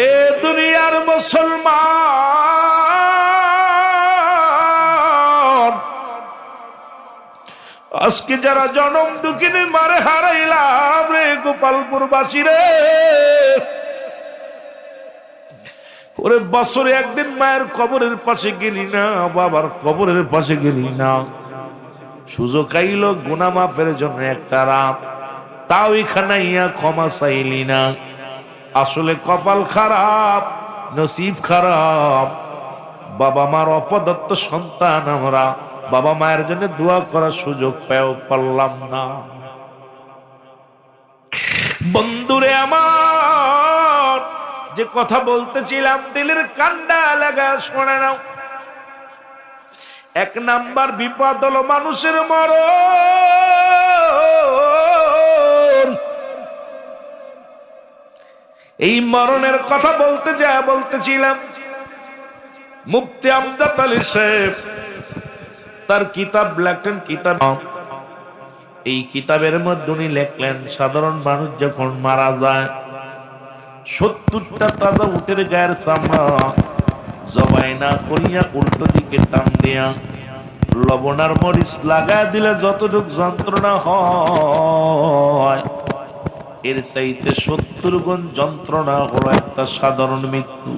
এ দুনিয়ার মুসলমান, আজকে যারা জনম দুঃখিনী মারে হারাইলাম রে গোপালপুর বাসী রে, ওরে বছরে একদিন মায়ের কবরের পাশে গেলি না, বাবার কবরের পাশে গেলি না, সুযোগ আইল গুনাহ মাফের জন্য একটা রাত, তাও এখানে ইয়া ক্ষমা চাইলি না। আসলে কপাল খারাপ, নসিব খারাপ। বাবা মার অপদত্ত সন্তান আমরা, বাবা মায়ের জন্য দোয়া করার সুযোগ পেও পারলাম না। বন্ধুরে আমার, যে কথা বলতেছিলাম দিলের কান্ডা লাগা শোনে নাও। এক নাম্বার বিপদ হলো মানুষের মরণ। এই মরণের কথা বলতেছিলাম মুফতি আমজাদ আলী সাহেব তার কিতাব লেখলেন, কিতাব এই কিতাবের মধ্যে উনি লেখলেন সাধারণ মানুষ যখন মারা যায় 70টা তাজা উটের গায়ের চামড়া জবাই না করিয়া উল্টো দিকে টান দিয়া লবণ আর মরিচ লাগায় দিলে যতটুক যন্ত্রণা হয় এর চাইতে 70 গুণ যন্ত্রণা হলো একটা সাধারণ মৃত্যু।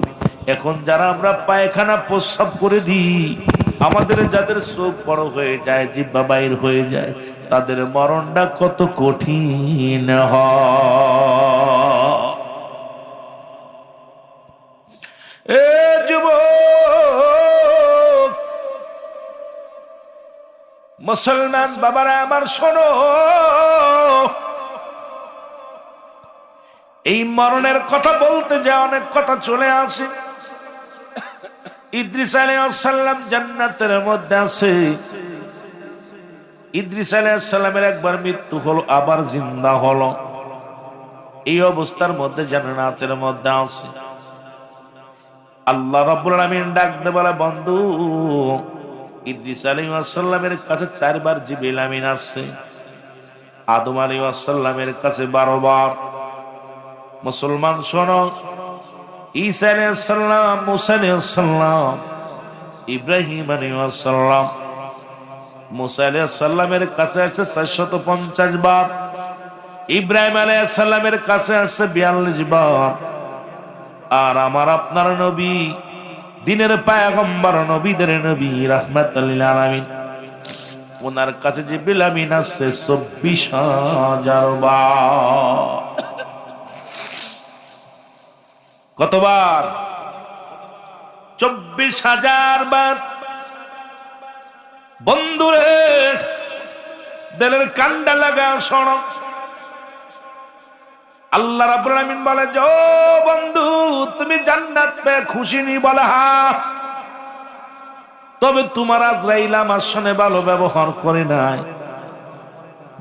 এখন যারা আমরা পায়খানা প্রস্রাব করে দিই, আমাদের যাদের চোখ বড় হয়ে যায়, জিহ্বা বাইর হয়ে যায়, তাদের মরণটা কত কঠিন হয়। এ যুবক মুসলমান বাবারা আমার শোনো, এই মরণের কথা বলতে যা অনেক কথা চলে আসে। ইদ্রিস আলাইহিস সালাম জান্নাতের মধ্যে আছে। ইদ্রিস আলাইহিস সালামের একবার মৃত্যু হলো, আবার জিন্দা হলো। এই অবস্থার মধ্যে জান্নাতের মধ্যে আছে। আল্লাহ রাব্বুল আলামিন ডাক দিয়ে বলে, বন্ধু ইদ্রিস আলাইহিস সালামের কাছে 4 বার জিবরিল আমিন আসছে, আদম আলাইহিস সালামের কাছে 12 বার। মুসলমান শোনো, ঈসা আলাইহিস সালাম, মুসা আলাইহিস সালাম, ইব্রাহিম আলাইহিস সালাম, মুসা আলাইহিস সালামের কাছে আছে 450 বার, ইব্রাহিম আলাইহিস সালামের কাছে আছে 42 বার। আর আমার আপনার নবী, দিনের পয়গম্বর, নবীদের নবী, রাহমাতুল লিল আলামিন, ওনার কাছে জিবরিল আমিন আছে 24,000 বার। কতবার? 24,000 বার। বন্ধুরে দিলের কান্ডা লাগা শোনো, আল্লাহ রাব্বুল আলামিন বলে, ও বন্ধু তুমি জান্নাত পেয়ে খুশি নি? বলে হ্যাঁ। তবে তোমার আজরাইল আমার সঙ্গে ভালো ব্যবহার করে নাই।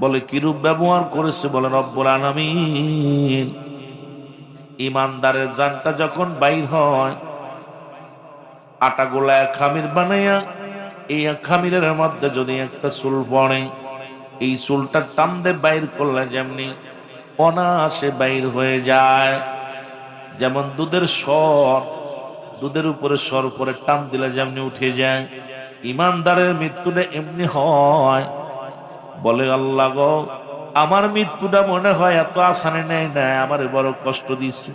বলে কিরূপ ব্যবহার করেছে? বলে রব্বুল আলামিন ইমানদারের জানটা যখন বাইর হয়, আটা গোলায় খামির বানাইয়া এই খামিরের মধ্যে যদি একটা চুল পড়ে, এই চুলটা টান দিয়ে বাইর করলে যেমনি অনায়াসে বাইর হয়ে যায়। যেমন দুধের স্বর, দুধের উপরে স্বর উপরে টান দিলে যেমনি উঠে যায়, ইমানদারের মৃত্যুটা এমনি হয়। বলে আল্লাহ গো, আমার মৃত্যুটা মনে হয় এত আসানে নেই না, আমার বড় কষ্ট দিছে।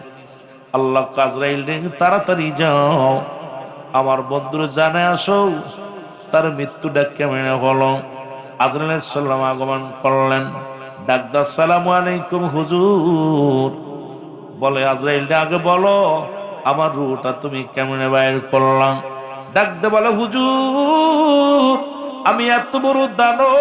আল্লাহ আজরাইল তাড়াতাড়ি যাও, আমার বন্ধুর জানে আসো তার মৃত্যুটা কেমন হলো। আজরাইল আলাইহিস সালাম আগমন করলেন, ডাকদা আসসালামু আলাইকুম হুজুর। বলে আজরাইল আগে বলো আমার রূহটা তুমি কেমনে বাইর করলাম? ডাকতে বলে হুজুর আমি এত বড় দানব,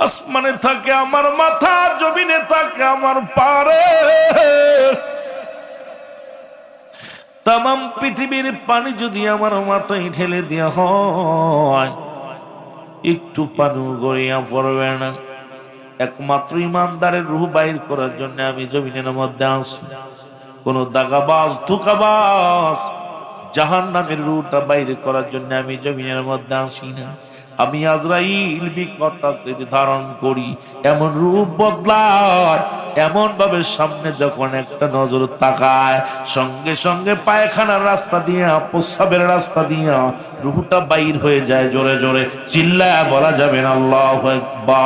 আসমানে থাকে আমার মাথা, জমিনে থাকে আমার পারে, তামাম পৃথিবীর পানি যদি আমার মাথায় ঢেলে দেওয়া হয় একটু পানি গড়িয়া পড়বে না। একমাত্র ইমানদারের রূহ বাইর করার জন্য আমি জমিনের মধ্যে আসি। কোন দাগাবাজ ধোঁকাবাজ জাহান্নামের রূহটা বাইর করার জন্য আমি জমিনের মধ্যে আসি না। আমি আজরাইল বিকট আকৃতি ধারণ করি, এমন রূপ বদলায়, এমন ভাবে সামনে যখন একটা নজর তাকায়, সঙ্গে সঙ্গে পায়খানার রাস্তা দিয়া, প্রস্রাবের রাস্তা দিয়া রূহটা বাইর হয়ে যায়। জোরে জোরে চিল্লায় বলা যাবে না আল্লাহু আকবার।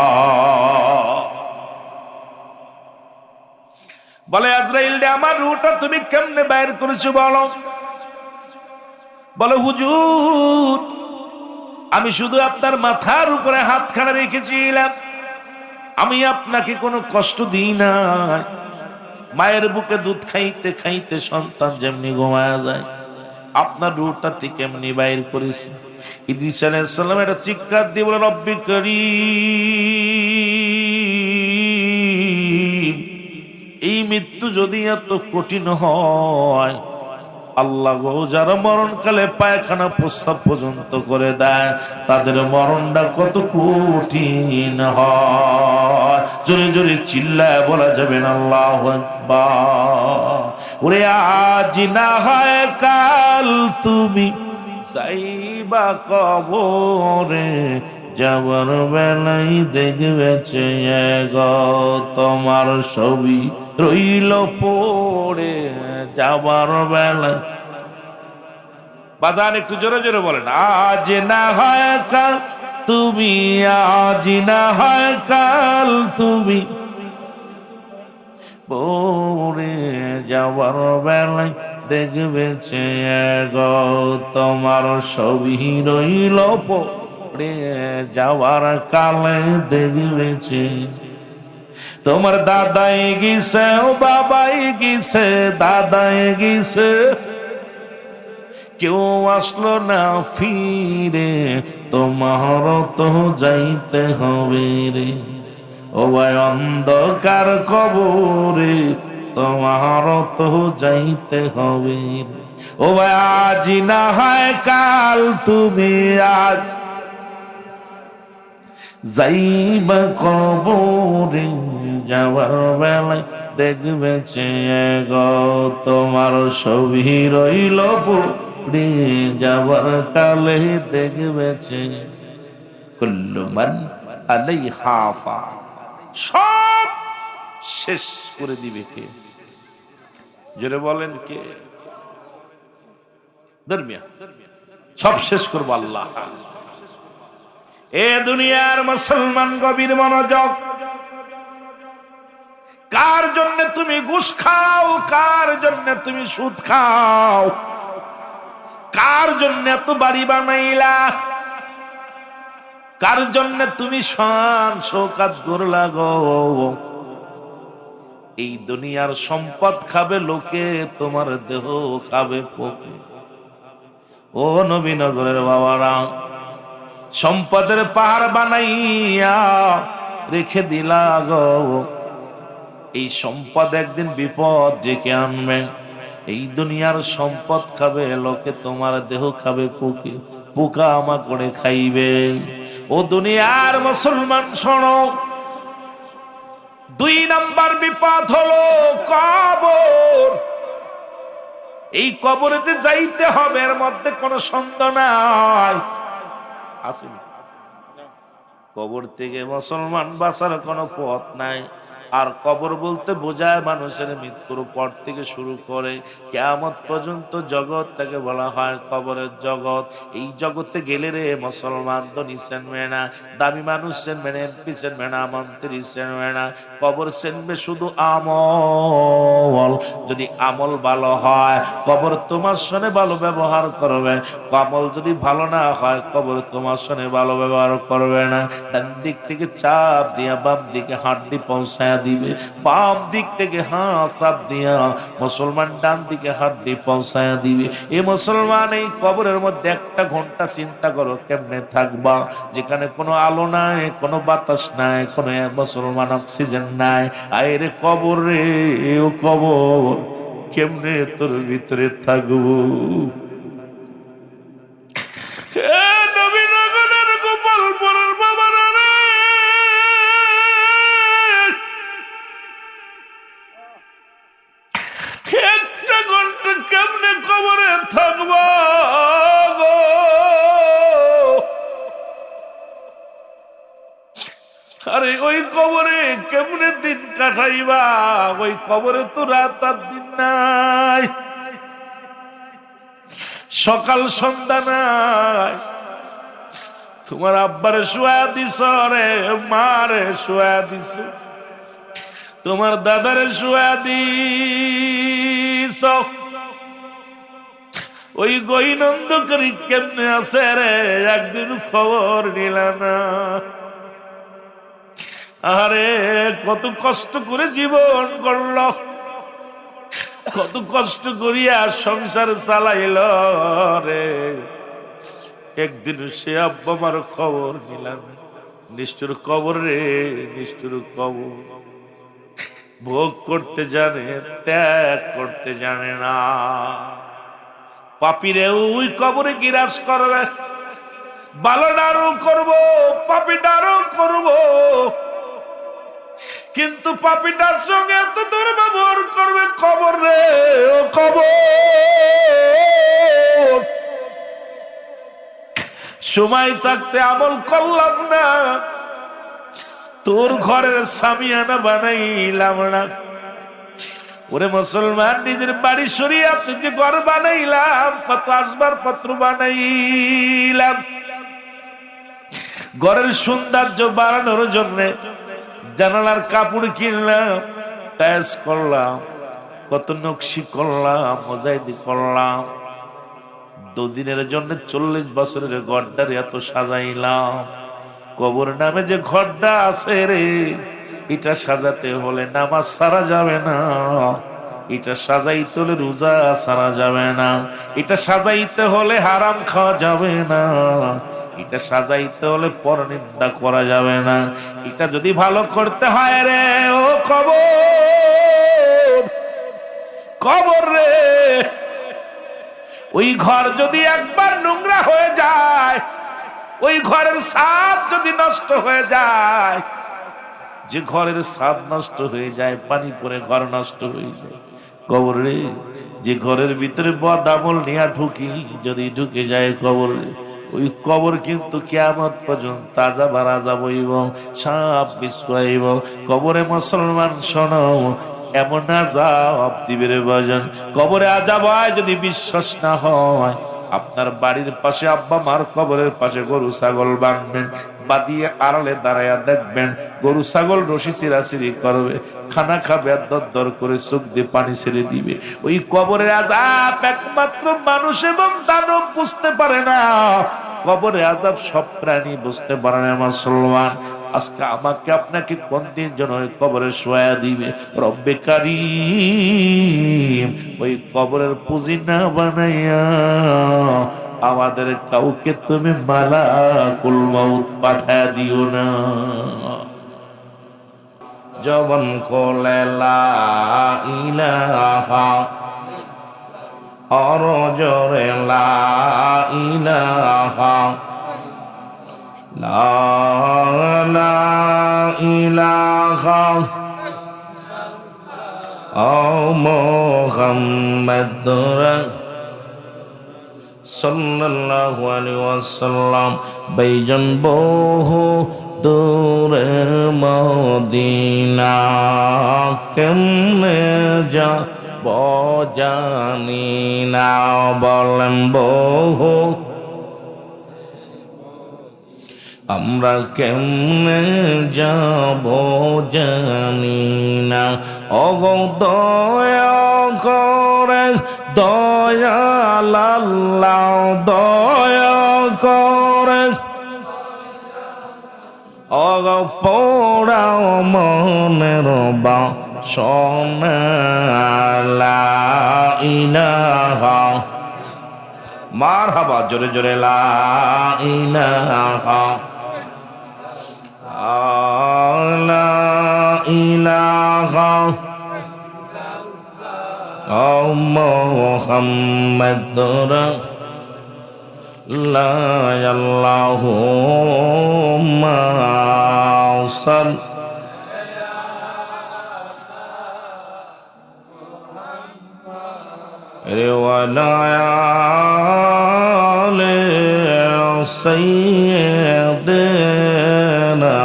বলে আজরাইল রে, আমার রূহটা তুমি কেমনে বাইর করেছো বলো? বলে হুজুর, আমি শুধু আপনার মাথার উপরে হাতখানা রেখেছিলাম, আমি আপনাকে কোনো কষ্ট দিই না। মায়ের বুকে দুধ খাইতে খাইতে সন্তান যেমনি ঘুমায়া যায়, আপনার রূহটা থেকে এমনি বাইর করেছি। ইদ্রিস আলাইহিস সালাম একটা চিৎকার দিয়ে বলে, রব্বি করিম, এই মৃত্যু যদি এত কঠিন হয়, আল্লাহ গো, যারা মরণকালে পায়খানা প্রস্রাব পর্যন্ত করে দেয়, তাদের মরণটা কত কঠিন হয়। জোরে জোরে চিল্লায় বলা যাবে না আল্লাহু আকবার। ওরে আজ না হয় কাল তুমি যাইবা কবরে, যাবার বেলায় দেখবে চেয়ে গো তোমার ছবি রইল পড়ে, যাবার বেলায়। বাজান একটু জোরে জোরে বলেন, আজ না হয় কাল তুমি, আজ না হয় কাল তুমি পড়ে, যাবার বেলায় দেখবে চেয়ে গো তোমার ছবি রইল পড়ে, যাওয়ার কালে দেখবে চেয়ে। তোমার দাদাই গিয়েছে, ও বাবাই গিয়েছে, দাদাই গিয়েছে, কেউ আসলো না ফিরে, তোমার তো যাইতে হবে রে। ও ভাই অন্ধকার কবরে, তোমার তো যাইতে হবে রে। ও ভাই আজ না হয় কাল তুমি, আজ যাইবা কবরে, যাওয়ার বেলায় দেখবে চেয়ে গো তোমার ছবি রইল পড়ে, যাবার কালে দেখবে চেয়ে। কুল্লু মান আলাইহা ফান, সব শেষ করে দিবে কে? জোরে বলেন কে? ধর্মিয়া সব শেষ করবো আল্লাহ। এ দুনিয়ার মুসলমান গভীর মনোযোগ। কার জন্য তুমি ঘুষ খাও? কার জন্য তুমি সুদ খাও? কার জন্য এত বাড়ি বানাইলা? কার জন্য তুমি শান শৌকাত করলা গো? এই দুনিয়ার সম্পদ খাবে লোকে, তোমার দেহ খাবে পোকে। ও নবীনগরের বাবারা, সম্পদের পাহাড় বানাইয়া রেখে দিলা গো, এই সম্পদ একদিন বিপদ ডেকে আনবে। এই দুনিয়ার সম্পদ খাবে লোকে, তোমার দেহ খাবে পোকে, পোকা আমা করে খাইবে। ও দুনিয়ার মুসলমান শোনো, 2 নাম্বার বিপদ হলো কবর। এই কবরেতে যাইতে হবে, এর মধ্যে কোনো সন্দেহ নাই। আসেন, কবর থেকে মুসলমান বাঁচার কোনো পথ নাই। আর কবর বলতে বোঝায় মানুষের মৃত্যুর পর থেকে শুরু করে কিয়ামত পর্যন্ত জগৎটাকে বলা হয় কবরের জগৎ। এই জগতে গেলে রে মুসলমান ধনী চেনবে না, দামি মানুষ চেনবে না, এমপি চেনবে না, মন্ত্রী চেনবে না। কবর চেনবে শুধু আমল। যদি আমল ভালো হয়, কবর তোমার সঙ্গে ভালো ব্যবহার করবে। আমল যদি ভালো না হয়, কবর তোমার সঙ্গে ভালো ব্যবহার করবে না। ডান দিক থেকে চাপ দিয়া বাম দিকে হাড্ডি পৌঁছায় দিবে, বাম দিক থেকে চাপ দিয়া মুসলমান ডান দিকে হাড্ডি পৌঁছায় দিবে। এই মুসলমান এই কবরের মধ্যে 1 ঘন্টা চিন্তা করো কেমনে থাকবা, যেখানে কোনো আলো নাই, কোনো বাতাস নাই, কোনো মুসলমান অক্সিজেন নাই। আরে কবর রে, ও কবর, কেমনে তোর ভিতরে থাকবো? নবীনগরের গোপালপুরের বাবারা রে, একটা ঘন্টা কেমনে কবরে থাকবো গো? আরে ওই কবরে কেমনে দিন কাটাইবা? ওই কবরে তো রাত আর দিন নাই, সকাল সন্ধ্যা নাই। তোমার আব্বারে শোয়া দিছ রে, মারে শোয়া দিছ, তোমার দাদারে শোয়া দিছ। ওই গইনন্দকারী কেমনে আছে রে, একদিন খবর নিল না। আরে কত কষ্ট করে জীবন গড়ল, কত কষ্ট করিয়া সংসার চালাইল রে, একদিন সে আব্বা মার খবর নিল না। নিষ্ঠুর কবর রে, নিষ্ঠুর কবর। ভোগ করতে জানে, ত্যাগ করতে জানে না। পাপীরে ওই কবরে গিরাজ করবে, ভালোটারও করব, পাপীটারও করব, কিন্তু পাপীটার সঙ্গে এত দুর্ব্যবহার করবে কবর রে, ও কবর। সময় থাকতে আমল করলাম না, তোর ঘরের সামিয়ানা বানাইলাম না। ওরে মুসলমান, নিজের বাড়ি সরিয়ে আপনি যে ঘর বানাইলাম, কত আসবার পত্র বানাইলাম, ঘরের সৌন্দর্য বাড়ানোর জন্য জানালার কাপড় কিনলাম, টাইলস করলাম, কত নকশি করলাম, মোজাইদি করলাম। দুদিনের জন্য 40 বছরের ঘরটার এত সাজাইলাম। কবর নামে যে ঘরটা আছে রে, এটা সাজাতে হলে নামাজ সারা যাবে না, এটা সাজাইতে হলে রোজা সারা যাবে না, এটা সাজাইতে হলে হারাম খাওয়া যাবে না, এটা সাজাইতে হলে পরনিন্দা করা যাবে না। এটা যদি ভালো করতে হয় রে, ও কবর, কবর রে, ওই ঘর যদি একবার নোংরা হয়ে যায়, ওই ঘরের ছাদ যদি নষ্ট হয়ে যায়, যে ঘরের ছাদ নষ্ট হয়ে যায়, পানি পরে ঘর নষ্ট হয়ে যায়, কবর রে, যে ঘরের ভিতরে বদ আমল নিয়ে ঢুকি যদি ঢুকে যায় কবর, ওই কবর কিন্তু কিয়ামত পর্যন্ত তাজা বাড়া যাবইব, সাপ বিছাইব কবরে। মুসলমান শোনো, এমন আযাব দিবে রে বাজান, কবরে আযাব হয় যদি বিশ্বাস না হয়, আপনার বাড়ির পাশে আব্বা মার কবরের পাশে গরু ছাগল বাঁধবেন, বাঁধিয়ে আড়ালে দাঁড়াইয়া দেখবেন গরু ছাগল রশি চিরাচিরি করবে, খানা খাবে, দর করে চোখ দিয়ে পানি ছেড়ে দিবে। ওই কবরের আযাব একমাত্র মানুষ এবং দানব বুঝতে পারে না, কবরের আযাব সব প্রাণী বুঝতে পারে না। মুসলমান, আজকে আমাকে আপনাকে কোন দিন যেন ওই কবরে শোয়া দিবে, রব্বে কারীম ওই কবরের পুঁজি না বানাইয়া আমাদের কাউকে তুমি মালাকুল মউত পাঠায় দিও না। জবান খোলে লা ইলাহা, আর জোরে লা ইলাহা, লা ইলাহা ও মুহাম্মাদুর সাল্লাল্লাহু আলাইহি ওয়াসাল্লাম। বাইজন বহু দূরে মদিনা, কেমনে যাব জানি না, বলেন বহু আমরা কেমনে যাব জানি না। ওগো দয়া করে দয়াল আল্লাহ, দয়া করে ওগো পোড়াও মনের বাসনা, লা ইলাহা, মারহাবা, জোরে জোরে লা ইলাহা, লা ইলাহা ও মুহাম্মাদুর লা আল্লাহুম্মা সাল রে ওয়ালা আলে সাইয়্যিদিনা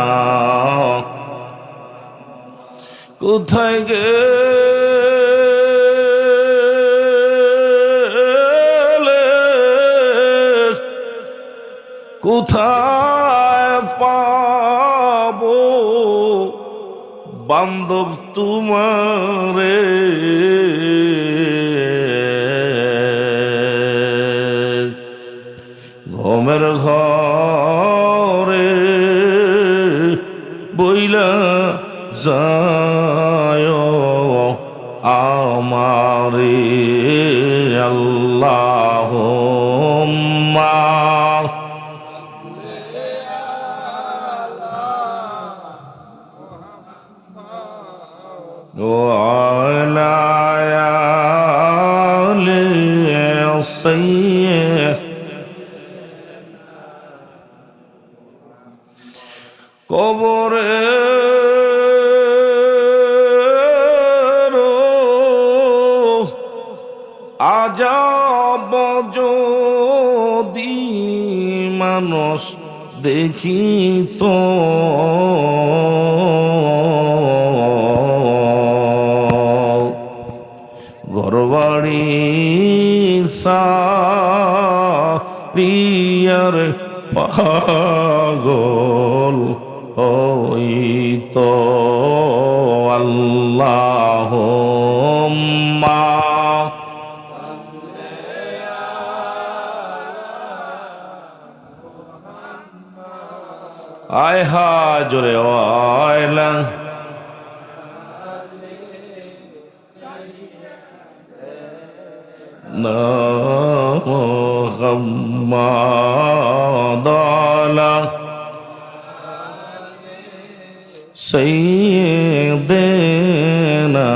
কোথায় গেলে, কোথায় পাবো বান্ধব তোমারে, ঘুমের ঘরে বইলা যায় আমারে আল্লাহুম্মা وعلى آل سيدنا কবরের আযাব যদি মানুষ দেখিত, ঘরবাড়ি সারিয়ার পাগল হইতো আল্লাহুম্মা আয় হা জোরে আয়লা মুহাম্মাদালা সাইয়্যিদিনা।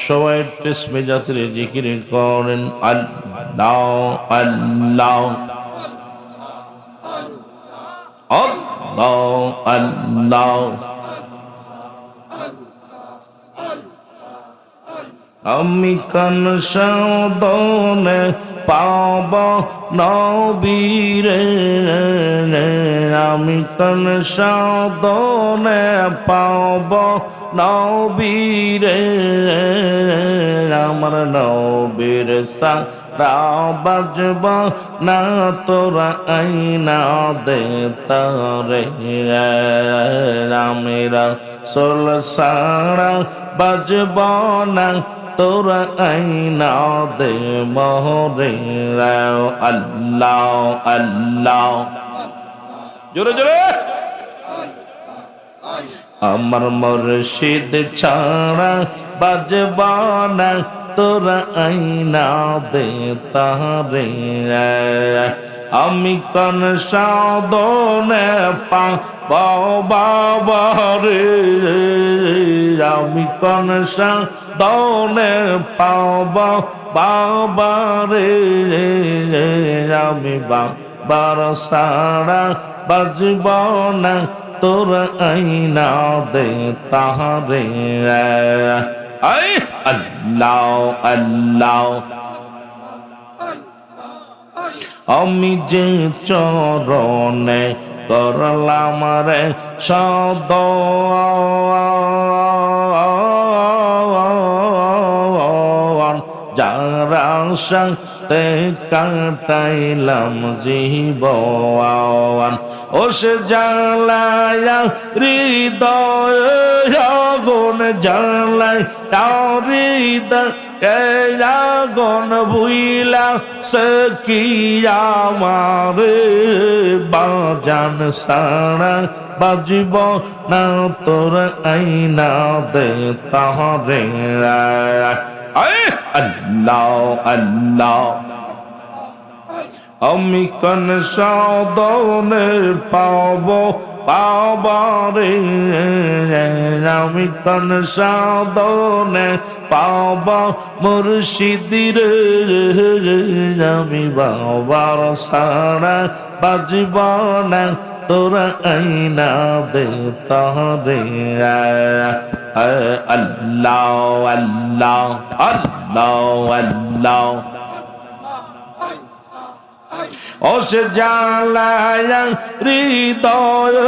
সবাই তেসমে জাতির জিকির করেন আল্লাহ আল্লাহ আল্লাহ আল্লাহ। আমি কান সাধনে পাব নবীরে, আমি কান সাধনে পাব নবীরে, আমার নবীর সারা বাজব না তোরা আইনা দে তারে, আমিরা সোল সারা বাজব না তোরা আইনা দে মোহরে আল্লাহ আল্লাহ জোরে জোরে। আমার মুর্শিদ ছাড়া বাজবা না তোরা আইনা দে তারে, আমি কোন সাধনে পাব বাবারে, আমি কোন সাধনে পাব বাবারে, আমি বাবার সারা বাজব না তোরা আইনা দে তাহারে, আই আল্লাহ আল্লাহ। আমি যে চরণে করলাম রে সদ, যারা সাথে কাটাইলাম জীবন, ও সে জ্বালায়া হৃদয় আগুন জ্বালায় হৃদয় আগুন ভুইলা সে কি আমারে, বাজান সারা বাজিব না তোর আইনা দে তাহরে, আল্লাহ আল্লাহ। আমি কোন সাধনে পাব বাবারে, আমি কোন সাধনে পাব মুর্শিদিরে, আমি বাবার সারা বাজব না তোরা আইনা দে তাহরে, আল্লাহ আল্লাহ আল্লাহ আল্লাহ। ওসে জ্বালাইয়া হৃদয়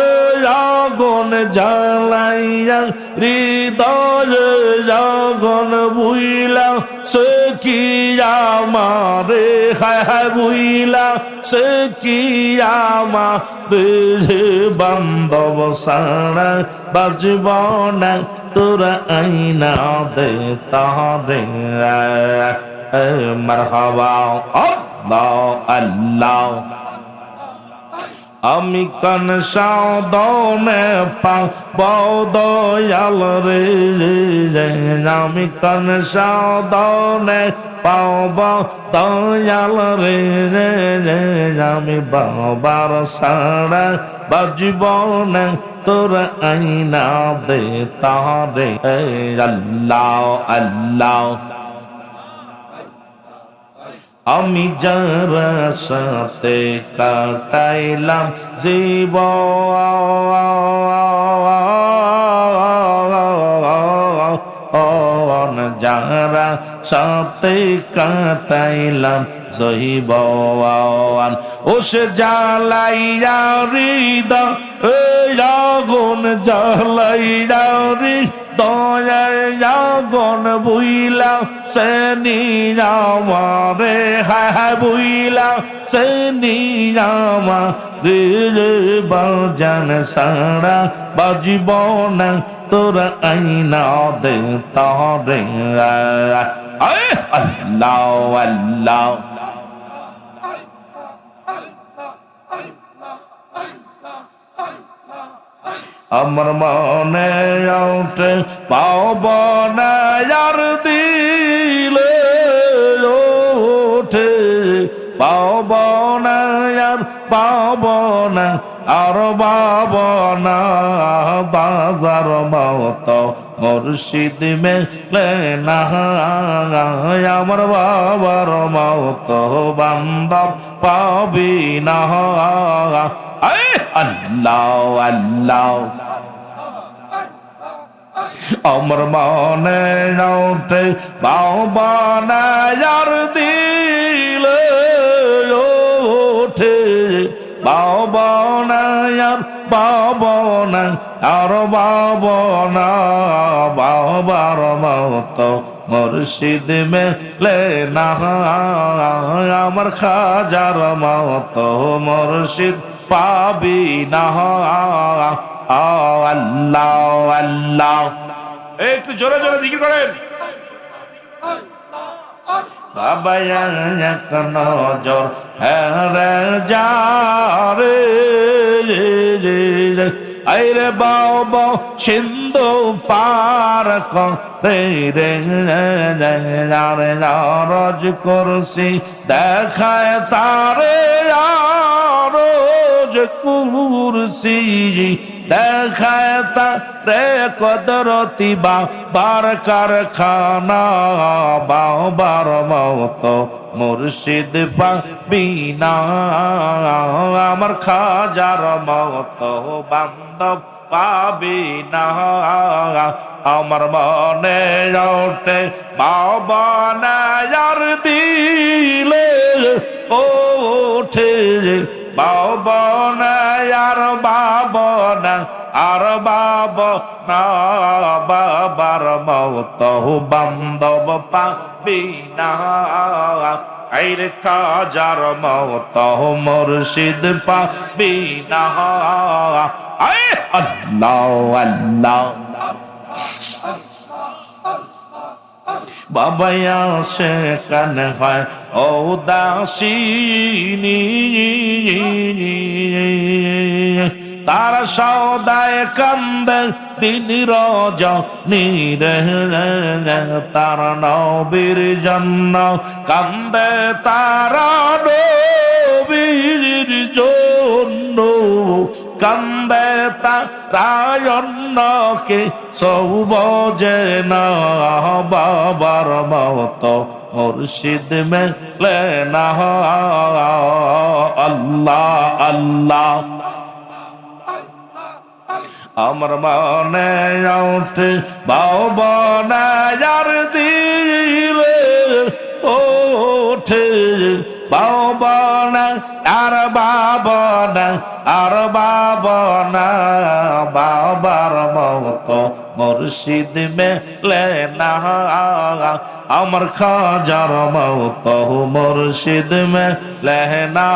আগুন জ্বালাইয়া হৃদয় আগুন বুইলা সে কি আমারে হায় হায় বুইলা সে কি আমারে বান্ধব সারা বাজব না তোরা আইনা দে তারে মারহাবা আল্লাহ আল্লাহ আমি কান সাদনে পাও দয়াল রে আমি কান সাদনে পাব দয়াল রে আমি বাবার সারা বাজব না তোরা আইনা দে তারে আল্লাহ আল্লাহ আমি যারা সাথে কাটাইলাম জীবন যারা সাথে কাটাইলাম জহিবন ও সে জ্বালাইয়া হৃদয় আগুন জ্বালাইয়া দয়াগন বুইলা সে নিয়ামারে হায় হায় বুইলা সে নিয়ামারে বাজান সারা বাজিব না তোরা আইনা দে তারে আল্লাহ আল্লাহ আমার মনে ওঠে পাবনা আর দিলে ওঠে পাবনা আর পাবনা আর বাবনা বাজার মত মুর্শিদ মেলে না আমার বাবার মত বান্ধব পাবি না আল্লাহ আল্লাহ আমার মনে ওঠে বাবনা আর দিলে ওঠে বাবনা আর বাবনা আর বাবনা বাবার মত মুর্শিদ মেলে না আমার খাজার মত মুর্শিদ পাবি না আল্লাহ আল্লাহ একটু জোরে জোরে জিকির করেন বাবা এক নজর হেরে যা রে আইরে বাবা সিন্ধু পার করে রে রজ করছি দেখায় তারে রোজ কুরসি দেখায় তারে কদরতি বার কারখানা বাবার মত মুর্শিদ পাবি না আমার খাজার মত বান্ধব পাবি না আমার মনে ওঠে বাবা না আর দিলে ওঠে বাবা না আর বাবা না আর বাবা না বাবার মত বান্ধব পাবি না আইরে খাজার মত মুর্শিদ পাবি না আল্লাহ আল্লাহ বাবা আসে কান হয় ও দাসিনী তার সদায় কান্দে দিন রজনী তার নবীর জন্য কান্দে তারা নবীর জন্য কান্দে তারায়ণকে সৌবজে না বাবার মত মুর্শিদ মেলে না আল্লাহ আল্লাহ আমার মনে ওঠে বাবা না আর দিলে ওঠে বাবা না আর ভাবনা আর ভাবনা, বাবার মতো মুর্শিদ মেলে না, আমার খাজার মতো মুর্শিদ মেলে না।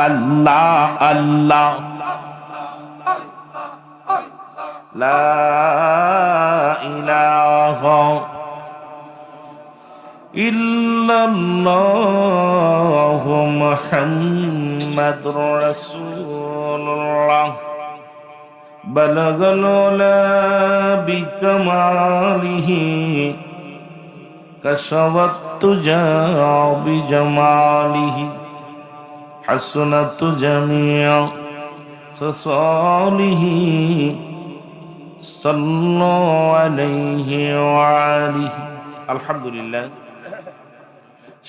আল্লাহ আল্লাহ লা ইলাহা ইল্লাল্লাহু মুহাম্মাদুর রাসূলুল্লাহ বালাগাল উলা বিকামালিহি কাশাওয়াত তুজা বিজামালিহি হাসনাত জামিআ খাসালিহি সাল্লাল্লাহু আলাইহি ওয়া আলিহি। আলহামদুলিল্লাহ।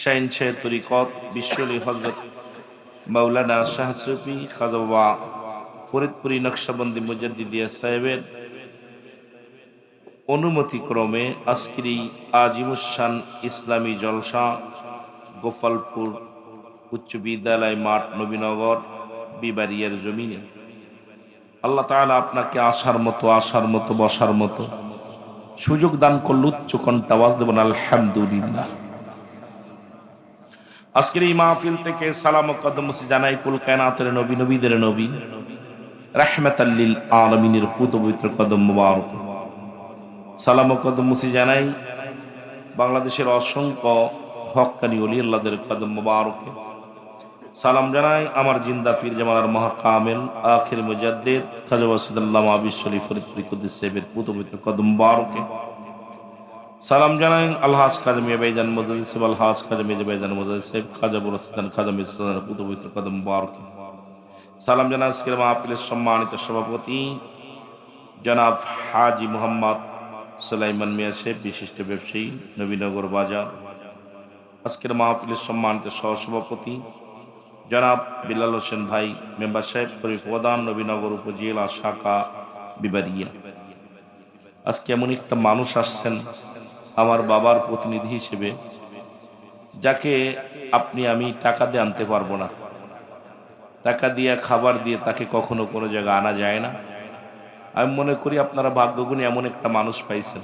শাইন শাহ তরিকত বিশ্বলি হযরত মাওলানা শাহ সুফি খাজা বাবা ফরিদপুরি নকশবন্দি মুজাদ্দিদিয়া সাহেবের অনুমতি ক্রমে আজকের এই আজিমুসান ইসলামী জলসা গোপালপুর উচ্চ বিদ্যালয় মাঠ নবীনগর বিবারিয়ার জমিনে আল্লাহ তাআলা আপনাকে আসার মতো বসার মতো সুযোগ দান করল। উচ্চ কণ্ঠে আওয়াজ দেবেন আলহামদুলিল্লাহ। আজকের এই মাহফিল থেকে সালাম ও কদম জানাই কুল কায়নাতের নবী, নবীদের নবী, রাহমাতাল লিল আলামিনের পবিত্র কদম মুবারক। সালাম ও কদম জানাই বাংলাদেশের অসংখ্য হক্কানি ওলি আল্লাহদের কদম মুবারকে। সালাম জানাই আমার জিন্দা পীর জামানার মহাকামেল আখির মুজাদ্দিদ খাজা ওয়াসিদুল্লাহ আবিশ্বলি ফরিদপুরি কুদ্দুস সাহেবের পবিত্র কদম মুবারকে। সালাম জানাই আলহাজ খাজা মিয়া ভাইজান মুজাদ্দিদ সাহেব, আলহাজ খাজা মিয়া ভাইজান মুজাদ্দিদ সাহেব, খাজা বুরহান খাজা মিয়া সুলতানের পবিত্র কদম মুবারকে। সালাম জানাই আজকের মাহফিলের সম্মানিত সভাপতি জনাব হাজি মোহাম্মদ সুলাইমান মিয়া সাহেব, বিশিষ্ট ব্যবসায়ী, নবীনগর বাজার। আজকের মাহফিলের সম্মানিত সহসভাপতি জনাব বিলাল হোসেন ভাই, মেম্বার সাহেব, প্রধান, নবীনগর উপজেলা শাখা বিবারিয়া। আজকে এমন একটা মানুষ আসছেন আমার বাবার প্রতিনিধি হিসেবে, যাকে আপনি আমি টাকা দিয়ে আনতে পারবো না। টাকা দিয়ে খাবার দিয়ে তাকে কখনো কোনো জায়গায় আনা যায় না। আমি মনে করি আপনারা ভাগ্যগুণী এমন একটা মানুষ পাইছেন।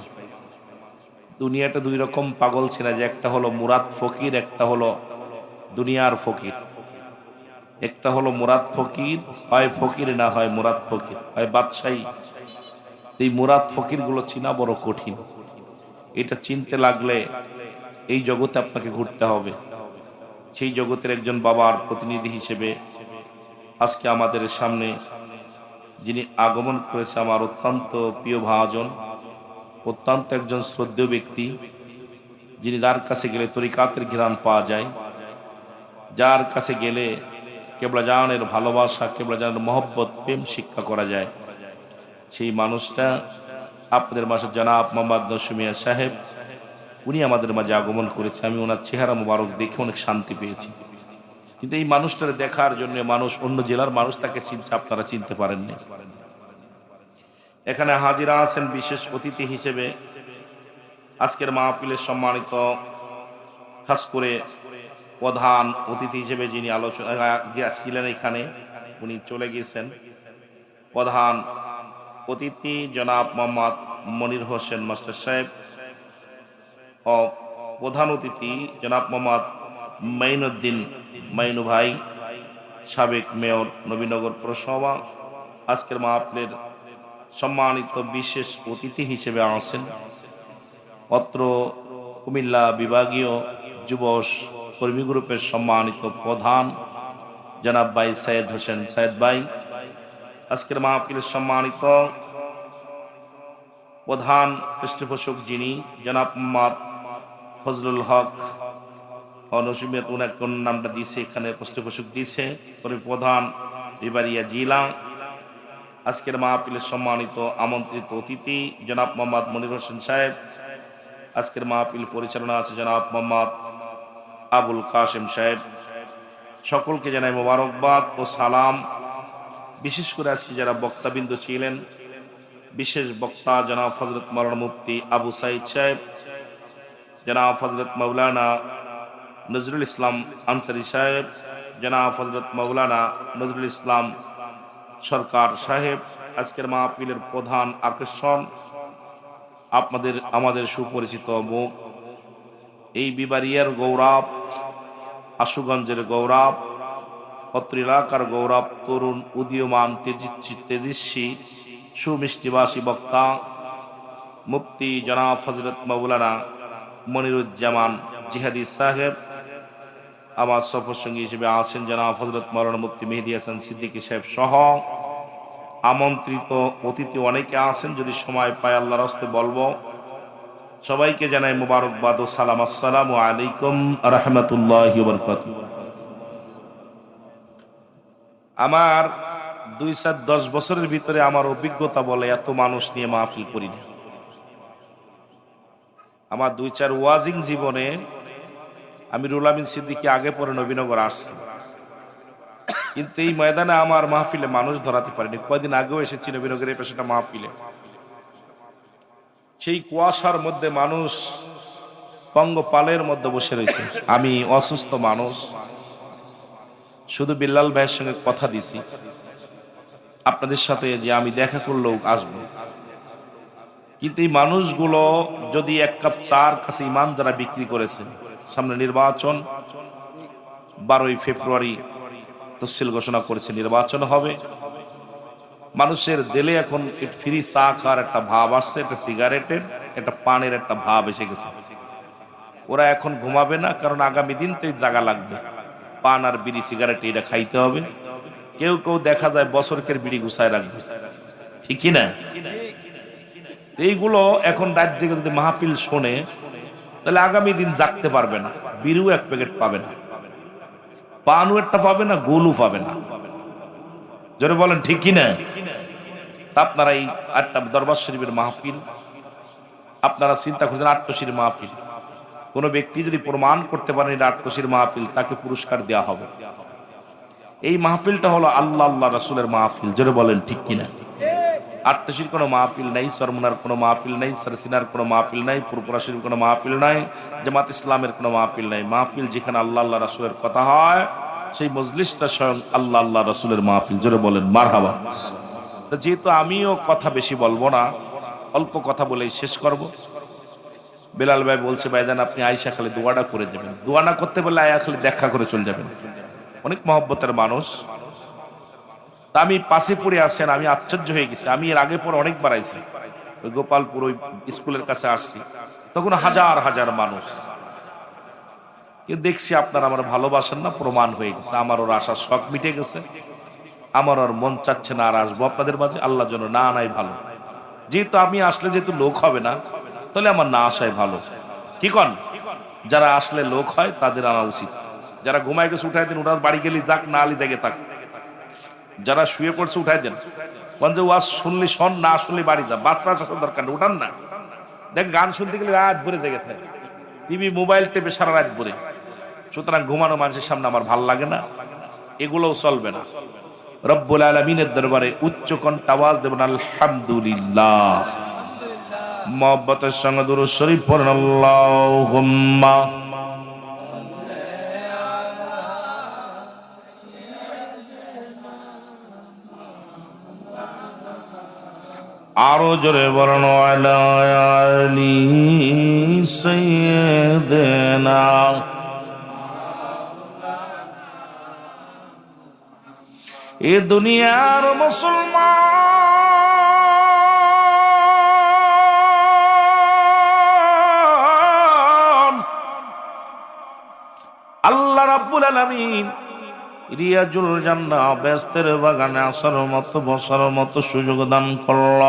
দুনিয়াটা দুই রকম পাগল ছিল, যে একটা হলো মুরাদ ফকির, একটা হলো দুনিয়ার ফকির। একটা হলো মুরাদ ফকির, হয় ফকির না হয় মুরাদ ফকির, হয় বাদশাহী। এই মুরাদ ফকির গুলো চিনা বড় কঠিন। এটা চিনতে লাগলে এই জগতে আপনাকে ঘুরতে হবে। সেই জগতের একজন বাবার প্রতিনিধি হিসেবে আজকে আমাদের সামনে যিনি আগমন করেছে, আমার অত্যন্ত প্রিয় ভাজন, অত্যন্ত একজন শ্রদ্ধেয় ব্যক্তি, যিনি যার কাছে গেলে তরিকাতের ঘ্রাণ পাওয়া যায়, যার কাছে গেলে কেবলা জানের ভালোবাসা, কেবলা জানের মহব্বত, প্রেম শিক্ষা করা যায়। সেই মানুষটা আপনাদের মাঝে জনাব মোহাম্মদ নসুমিয়া সাহেব, উনি আমাদের মাঝে আগমন করেছে। আমি ওনার চেহারা মোবারক দেখে অনেক শান্তি পেয়েছি। কিন্তু এই মানুষটাকে দেখার জন্য মানুষ, অন্য জেলার মানুষ তাকে চিনছে, আপনারা চিনতে পারেননি। এখানে হাজিরা আছেন বিশেষ অতিথি হিসেবে আজকের মাহফিলের সম্মানিত, খাস করে প্রধান অতিথি হিসেবে যিনি আলোচনা ছিলেন, এখানে উনি চলে গিয়েছেন। প্রধান অতিথি জনাব মোহাম্মদ মনির হোসেন মাস্টার সাহেব ও প্রধান অতিথি জনাব মোহাম্মদ মাইনুদ্দিন মাইনু ভাই, সাবেক মেয়র, নবীনগর পৌরসভা। আজকের মাহফিলের সম্মানিত বিশেষ অতিথি হিসেবে আছেন অত্র কুমিল্লা বিভাগীয় যুব কর্মী গ্রুপের সম্মানিত প্রধান জনাব ভাই সৈয়দ হোসেন সৈয়দ ভাই। আজকের মাহফিলের সম্মানিত প্রধান পৃষ্ঠপোষক যিনি জনাব মোহাম্মদ ফজলুল হক নসিমিয়াত, উনার কোন নামটা দিয়েছে এখানে পৃষ্ঠপোষক দিয়েছে, প্রধান বিবারিয়া জেলা। আজকের মাহফিলের সম্মানিত আমন্ত্রিত অতিথি জনাব মোহাম্মদ মনির হোসেন সাহেব। আজকের মাহফিল পরিচালনা আছে জনাব মোহাম্মদ আবুল কাশেম সাহেব। সকলকে জানাই মোবারকবাদ ও সালাম। বিশেষ করে আজকে যারা বক্তাবৃন্দ ছিলেন, বিশেষ বক্তা জনাব হযরত মাওলানা মুফতি আবু সাইদ সাহেব, জনাব হযরত মাওলানা নজরুল ইসলাম আনসারী সাহেব, জনাব হযরত মাওলানা নজরুল ইসলাম সরকার সাহেব। আজকের মাহফিলের প্রধান আকর্ষণ আমাদের সুপরিচিত মুখ, এই বিবারিয়ার গৌরব, আশুগঞ্জের গৌরব, অত্র এলাকার গৌরব, তরুণ উদীয়মান তেজস্বী সুমিষ্টিভাষী বক্তা মুফতি জনাব হযরত মাওলানা মনিরুজ্জামান জিহাদি সাহেব। আমার সফর সঙ্গী হিসেবে আছেন জনাব হযরত মাওলানা মুফতি মেহেদী হাসান সিদ্দিকী সাহেব সহ আমন্ত্রিত অতিথি অনেকে আছেন। যদি সময় পায় আল্লাহর হস্তে বলবো। সবাইকে জানাই মুবারকবাদ ও সালাম। আসসালামু আলাইকুম রাহমাতুল্লাহি ওয়া বারাকাতুহু। আমার 2-10 বছরের ভিতরে আমার অভিজ্ঞতা বলে এত মানুষ নিয়ে মাহফিল করি না। আমার 2-4 ওয়াজিং জীবনে আমি রুহুল আমিন সিদ্দিকী আগে পরে নবীনগর আসছি, কিন্তু এই ময়দানে আমার মাহফিলে মানুষ ধরাতে পারিনি। কয়দিন আগেও এসেছি নবীনগরের পেশাটা মাহফিলে। সেই কুয়াশার মধ্যে মানুষ পঙ্গপালের মধ্যে বসে রয়েছে। আমি অসুস্থ মানুষ, শুধু বিল্লাল ভাইয়ের সঙ্গে কথা দিছি আপনাদের সাথে যে আমি দেখা করলেও আসবো, কিন্তু এই মানুষগুলো যদি 1 কাপ চার কাছে ইমান যারা বিক্রি করেছে, সামনে নির্বাচন 12ই ফেব্রুয়ারি তফসিল ঘোষণা করেছে, নির্বাচন হবে। মানুষের দিলে এখন ফ্রি চা খাওয়ার একটা ভাব আসছে, একটা সিগারেটের, একটা পানের একটা ভাব এসে গেছে। ওরা এখন ঘুমাবে না, কারণ আগামী দিন তো জায়গা লাগবে। পান আর বিড়ি সিগারেট এটা খাইতে হবে। কেউ কেউ দেখা যায় বছরকের বিড়ি গুছায় রাখবে, ঠিক কি না? এইগুলো এখন রাত জেগে যদি মাহফিল শোনে, তাহলে আগামী দিন জাগতে পারবে না। বিড়িও 1 প্যাকেট পাবে না, পানও একটা পাবে না, গোলও পাবে না। জোরে বলেন ঠিক কি না? আপনারা এই দরবার শরীফের মাহফিল আপনারা চিন্তা করছেন আট্টশির মাহফিল। কোন ব্যক্তি যদি প্রমাণ করতে পারেন এটা আট্টশির মাহফিল, তাকে পুরস্কার দেওয়া হবে। এই মাহফিলটা হলো আল্লাহ রাসূলের মাহফিল। জোরে বলেন ঠিক কিনা? আট্টশির কোনো মাহফিল নাই, সরমুনার কোনো মাহফিল নাই, সরসিনার কোনো মাহফিল নাই, ফুরপুরা শরীফের কোনো মাহফিল নাই, জামাত ইসলামের কোনো মাহফিল নাই। মাহফিল যেখানে আল্লাহ রাসূলের কথা হয়, সেই মজলিসটা স্বয়ং আল্লাহ রাসূলের মাহফিল। জোরে বলেন মারহাবা। যেহেতু আমিও কথা বেশি বলবো না, অল্প কথা বলেই শেষ করব। বেলাল ভাই বলছে ভাইজান আপনি আয়েশা খালি দোয়াটা করে যাবেন। দোয়া না করতে বললে আয়া খালি দেখা করে চলে যাবেন। অনেক মহব্বতের মানুষ। তা আমি পাশে পড়ে আসেন, আমি আশ্চর্য হয়ে গেছি। আমি এর আগে পরে অনেকবার আইছি, ওই গোপালপুর ওই স্কুলের কাছে আসছি, তখন হাজার হাজার মানুষ। কিন্তু দেখছি আপনারা আমার ভালোবাসেন না, প্রমাণ হয়ে গেছে। আমার ওর আসার শখ মিটে গেছে, আমার ওর মন চাচ্ছে না আর আসবো আপনাদের মাঝে। আল্লাহর জন্য না নাই ভালো। যেহেতু আমি আসলে যেহেতু লোক হবে না, তাহলে আমার না আসাই ভালো। কি কন? যারা আসলে লোক হয় তাদের আনা উচিত। যারা ঘুমায় গেছে উঠাই দেন, ওটা বাড়ি গেলি যাক, না আলি জায়গায় থাক। যারা শুয়ে পড়ছে উঠাই দেন। যে ওয়াজ শুনলি শোন, না শুনলি বাড়ি যা। বাচ্চা আসার দরকার নেই, উঠান না। দেখ গান শুনতে গেলে রাত ভরে জায়গায় থাকে, টিভি মোবাইল টেপে সারা রাত ভরে। সুতরাং ঘুমানো মানুষের সামনে আমার ভাল লাগে না, এগুলোও চলবে না। রব্বুল আলামিনের দরবারে উচ্চ কণ্ঠে আওয়াজ দেবেন আলহামদুলিল্লাহ। মুহাব্বতের সঙ্গে দুরূদ শরীফ পড়েন আল্লাহুম্মা আরো জোরে বলেন আলা আলি সাইয়্যিদিনা। এ দুনিয়ার মুসলমান, আল্লাহ রাব্বুল আলামিন রিয়াজুল জান্নাহ বেহেশতের বাগানে আসার মতো বসার মতো সুযোগ দান করল।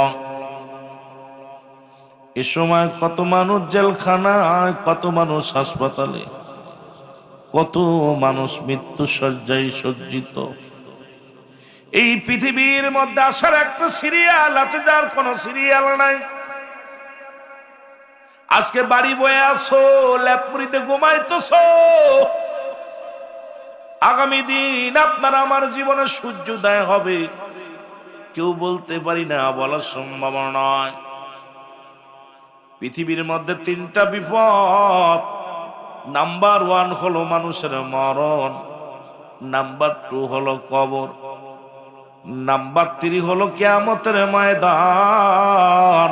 এ সময় কত মানুষ জেলখানায়, কত মানুষ হাসপাতালে, কত মানুষ মৃত্যু শয্যায় সজ্জিত। এই পৃথিবীর মধ্যে আসার একটা সিরিয়াল আছে, যার কোন সিরিয়াল নাই। আজকে বাড়ি বয়ে আসো, ল্যাপুরিতে ঘুমাইতেছো, আগামী দিন আপনার আমার জীবনে সূর্যোদয় হবে কেউ বলতে পারি না, বলার সম্ভাবনা নয়। পৃথিবীর মধ্যে 3টা বিপদ। নাম্বার 1 হলো মানুষের মরণ, নাম্বার 2 হলো কবর, নাম্বার 3 হলো কিয়ামতের ময়দান।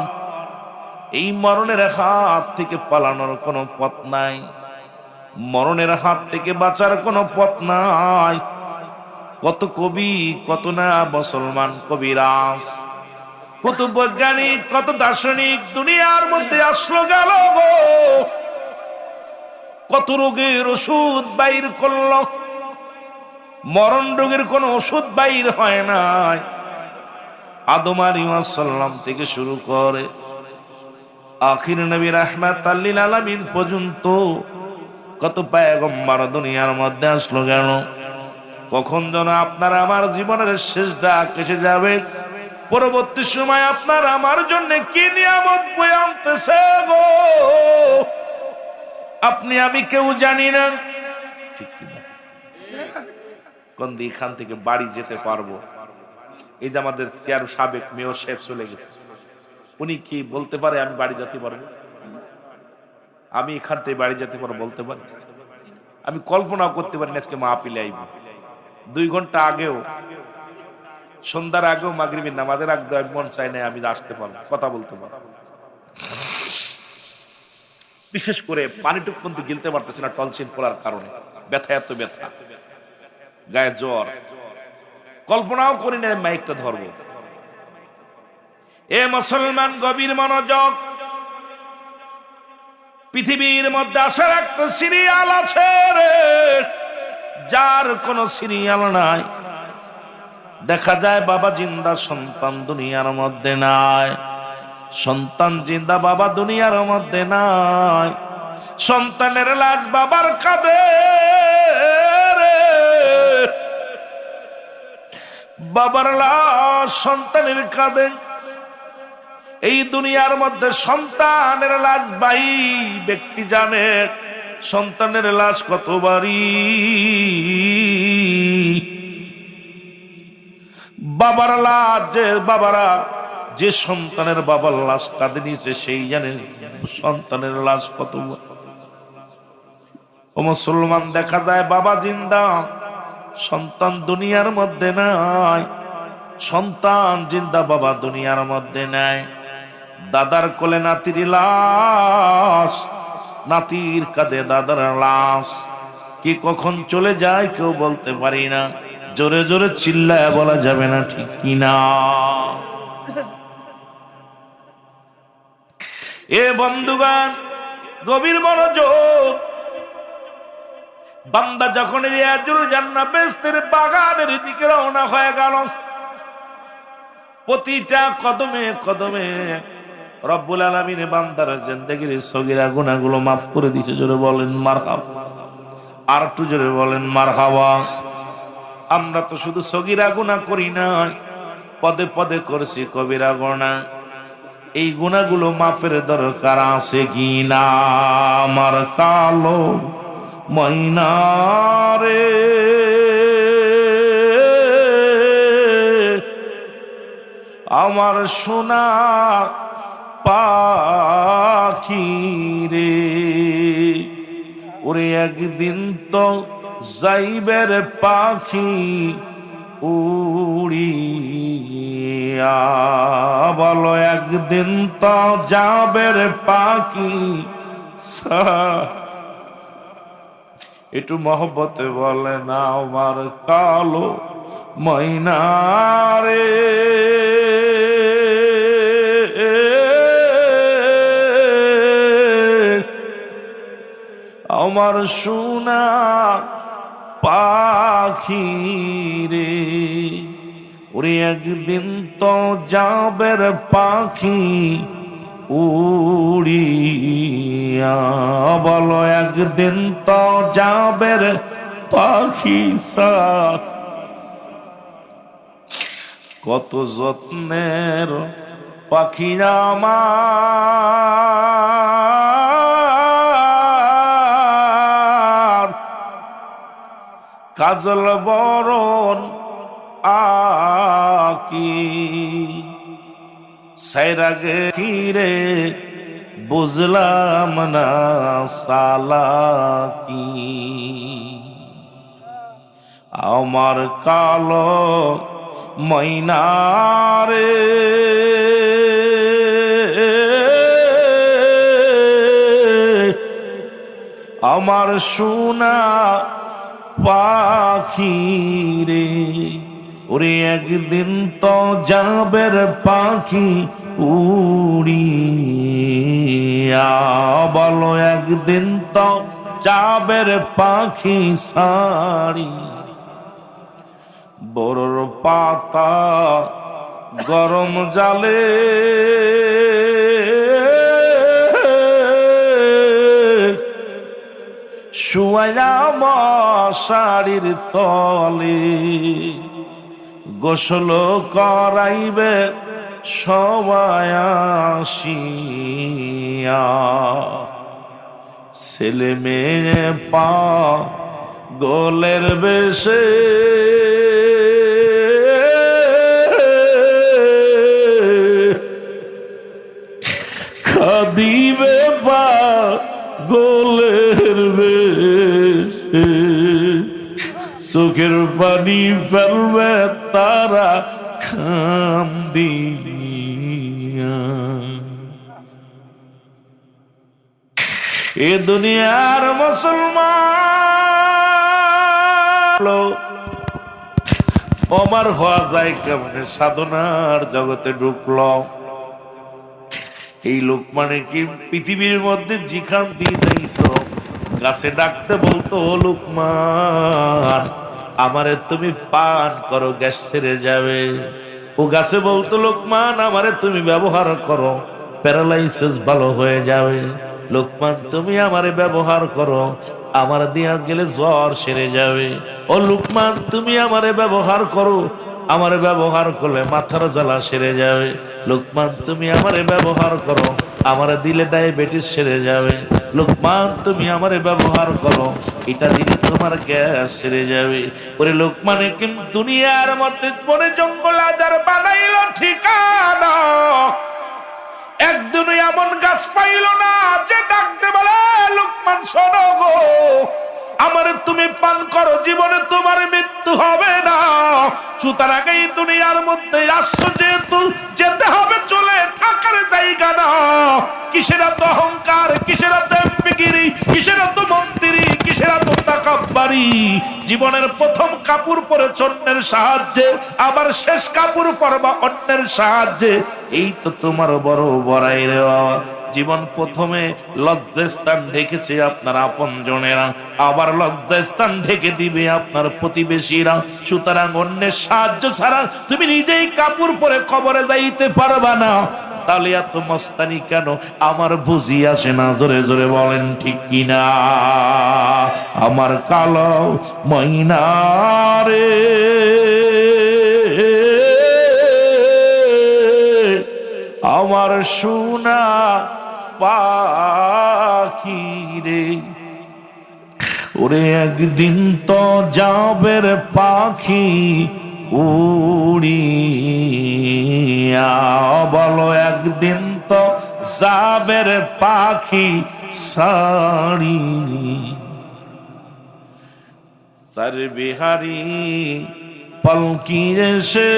এই মরণের হাত থেকে পালানোর কোনো পথ নাই, মরণের হাত থেকে বাঁচার কোনো পথ নাই। কত কবি, কত না মুসলমান কবিরাজ, কত বৈজ্ঞানিক, কত দার্শনিক দুনিয়ার মধ্যে আসলো গেল গো, কত রোগের ওষুধ বাইর করল, মরণ রোগের কোন ওষুধ বাইর হয় নাই। আদম আলাইহিস সালাম থেকে শুরু করে আখির নবী রাহমাতাল লিল আলামিন পর্যন্ত কত পয়গম্বর দুনিয়ার মধ্যে আসলো গেল। কখন যেন আপনার আমার জীবনের শেষ ডাক এসে যাবে, পরবর্তী সময় আপনার আমার জন্য কি নিয়ামত বয়ে আনতেছে গো, আপনি আমি কেউ জানি না। ঠিক কি না? কোন দিন এখান থেকে বাড়ি যেতে পারবো? এই যে আমাদের চেয়ার সাবেক মেয়র সাহেব চলে গেছে, উনি কি বলতে পারে আমি বাড়ি যেতে পারবো? আমি এখান থেকে বাড়ি যেতে পারবো বলতে পারি? আমি কল্পনাও করতে পারি না আজকে মাহফিলে আইব। 2 ঘন্টা আগেও, সন্ধ্যার আগেও, মাগরিবের নামাজের আগে মন চাই না আমি আসতে পারবো, কথা বলতে পারবো। বিশেষ করে পানিটুক কিন্তু গিলতে পারতেছি না টনসিল পড়ার কারণে, ব্যথা, এত ব্যথা, গায়ে জ্বর, কল্পনাও করি না মাইকটা ধরবো। এ মুসলমান গভীর মনোযোগ, পৃথিবীর মধ্যে আসার একটা সিরিয়াল আছে রে, যার কোন সিরিয়াল নাই। দেখা যায় বাবা জিন্দা, সন্তান দুনিয়ার মধ্যে নাই, সন্তান জিন্দা, বাবা দুনিয়ার মধ্যে নাই। সন্তানের লাশ বাবার কাঁধে রে, বাবার লাশ সন্তানের কাঁধে। এই দুনিয়ার মধ্যে সন্তানের লাশ ভাই ব্যক্তি জানে সন্তানের লাশ কত ভারী, বাবার লাশ যে বাবারা যে সন্তানের বাবার লাশ কাঁধে নিয়েছে সেই জানে সন্তানের লাশ কত। ও মুসলমান, দেখা যায় বাবা জিন্দা, সন্তান দুনিয়ার মধ্যে নাই, সন্তান জিন্দা, বাবা দুনিয়ার মধ্যে নাই। দাদার কোলে নাতির লাশ, নাতির কাঁধে দাদার লাশ। কি কখন চলে যায় কেউ বলতে পারি না, জোরে জোরে চিল্লায় বলা যাবে না, ঠিক কিনা? এ বন্ধুগণ, গভীর মনোযোগ, বান্দা যখন রিয়াজুল জান্নাহ বেহেশতের বাগানের দিকে রওনা হয়ে গেল, প্রতিটা কদমে কদমে রব্বুল আলামিন বান্দার জিন্দেগির সগীরা গুনাহগুলো মাফ করে দিয়েছে। জোরে বলেন মারহাবা, আর একটু জোরে বলেন মারহাবা। আমরা তো শুধু সগীরা গুনাহ করি না, পদে পদে করেছি কবিরা গুনাহ। এই গুনাহগুলো মাফের দরকার আছে কি না? আমার কালো ময়না রে, আমার সোনা পাখি রে, ওরে একদিন তো যাইবের পাখি উড়িয়া, বলো একদিন তো যাবের পাখি। একটু মহব্বতে বলে না আমার কালো ময়না রে, আমার সোনা পাখি রে, ওরে একদিন তো যাবের পাখি উড়িয়া, বলো একদিন তো যাবের পাখি। কত যত্নের পাখি আমার, কাজল বরণ আকি, সাইরাগে কিরে বুঝলাম না সালাকি। আমার কালো ময়নারে আমার সোনা পাখি রে, ওরে একদিন তো যাবের পাখি উড়িয়া, বলো একদিন তো যাবের পাখি সারি। বড়র পাতা গরম জালে শুয়ায়া মশারির তলে, গোসল করাইবে সবাই আসিয়া, ছেলে মেয়ে পা গোলের বেশে খাদিবে পা গোলের বেশে, চোখের পানি ফেলবে তারা কান্দিয়া। এ দুনিয়ার মুসলমান আমার হওয়া যায় কেমনে, সাধনার জগতে ঢুকল। এই লোকমানে কি পৃথিবীর মধ্যে যেখান দিয়ে যাইত গাছে ডাকতে বলতো, লোকমান আমারে তুমি পান করো, গ্যাস ছেড়ে যাবে। ও গাছে বলতো, লোকমান আমারে তুমি ব্যবহার করো, প্যারালাইসিস ভালো হয়ে যাবে। লোকমান তুমি আমারে ব্যবহার করো, আমার দিয়া গেলে জ্বর সেরে যাবে। ও লোকমান তুমি আমারে ব্যবহার করো, আমারে ব্যবহার করলে মাথার জ্বালা সেরে যাবে। লোকমান তুমি আমারে ব্যবহার করো, আমারে দিলে ডায়াবেটিস সেরে যাবে। লোকমান তুমি আমারে ব্যবহার করো, এটা দিলে তোমার গ্যাস সেরে যাবে। ওরে লোকমানে কিন্তু দুনিয়ার মধ্যে বনে জঙ্গল আজার বানাইল ঠিকানা, একদিনও এমন গাছ পাইল না যে ডাকতে বলে, লোকমান শোনো গো, আমারে তুমি পান করো, জীবনে তোমার মৃত্যু হবে না। সুতরাং এই দুনিয়ার মধ্যে আসছো যেহেতু যেতে হবে, চলে থাকার জায়গা না। কিসের এত অহংকার, কিসের এত এমপিগিরি, কিসের এত মন্ত্রী, কিসের এত তাকাব্বারি। জীবনের প্রথম কাপড় পরে অন্যের সাহায্যে, আবার শেষ কাপড় পরবা অন্যের সাহায্যে, এই তো তোমার বড় বড়াই রে বাবা। জীবন প্রথমে লজ্জাস্থান ঢেকেছে আপনার আপন জনেরা, আবার লজ্জাস্থান ঢেকে দিবে আপনার প্রতিবেশীরা। সুতরাং অন্যের সাহায্য ছাড়া তুমি নিজেই কাপড় পরে কবরে যাইতে পারবা না। তাহলে এত মস্তানি কেন আমার বুঝি আসে না, জোরে জোরে বলেন ঠিক কিনা। আমার কালো ময়না রে, আমার সোনা পাখি রে, ওরে একদিন তো যাবের পাখি উড়িয়া, বলো একদিন তো যাবের পাখি সারি। সর বিহারি পলকি এসে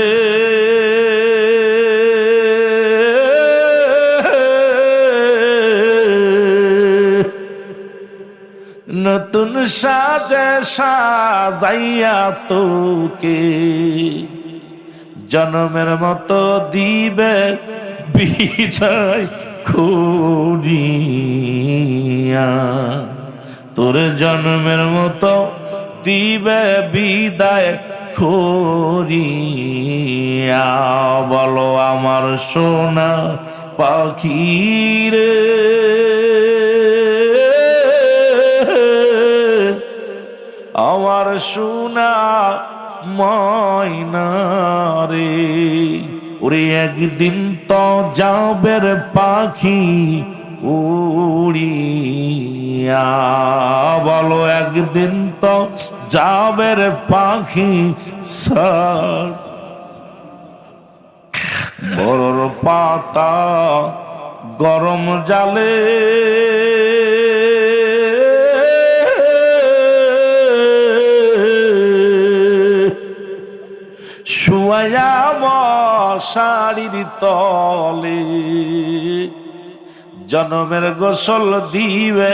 নতুন সাজে সাজাইয়া তোকে জন্মের মতো দিবে বিদায় করিয়া, তোর জন্মের মতো দিবে বিদায় করিয়া, বলো আমার সোনা পাখি রে, আমার সোনা ময়না রে, ওরে একদিন তো যাবের পাখি উড়িয়া, বলো একদিন তো যাবের পাখি সার। বড়র পাতা গরম জালে আমার শাড়ির তলে জনমের গোসল দিবে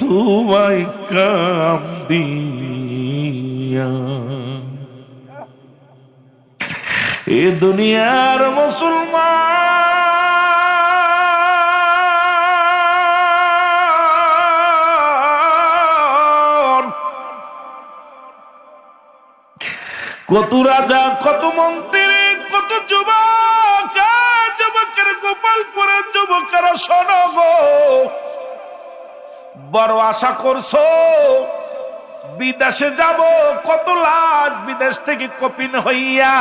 তোমায় কাম দিয়া। এ দুনিয়ার মুসলমান কত রাজা, কত মন্ত্রী, কত যুবক, যুবকের গোপালপুরের যুবকেরা শোনো গো, বড় আশা করছো বিদেশে যাব, কত লাখ বিদেশ থেকে কপিন হইয়া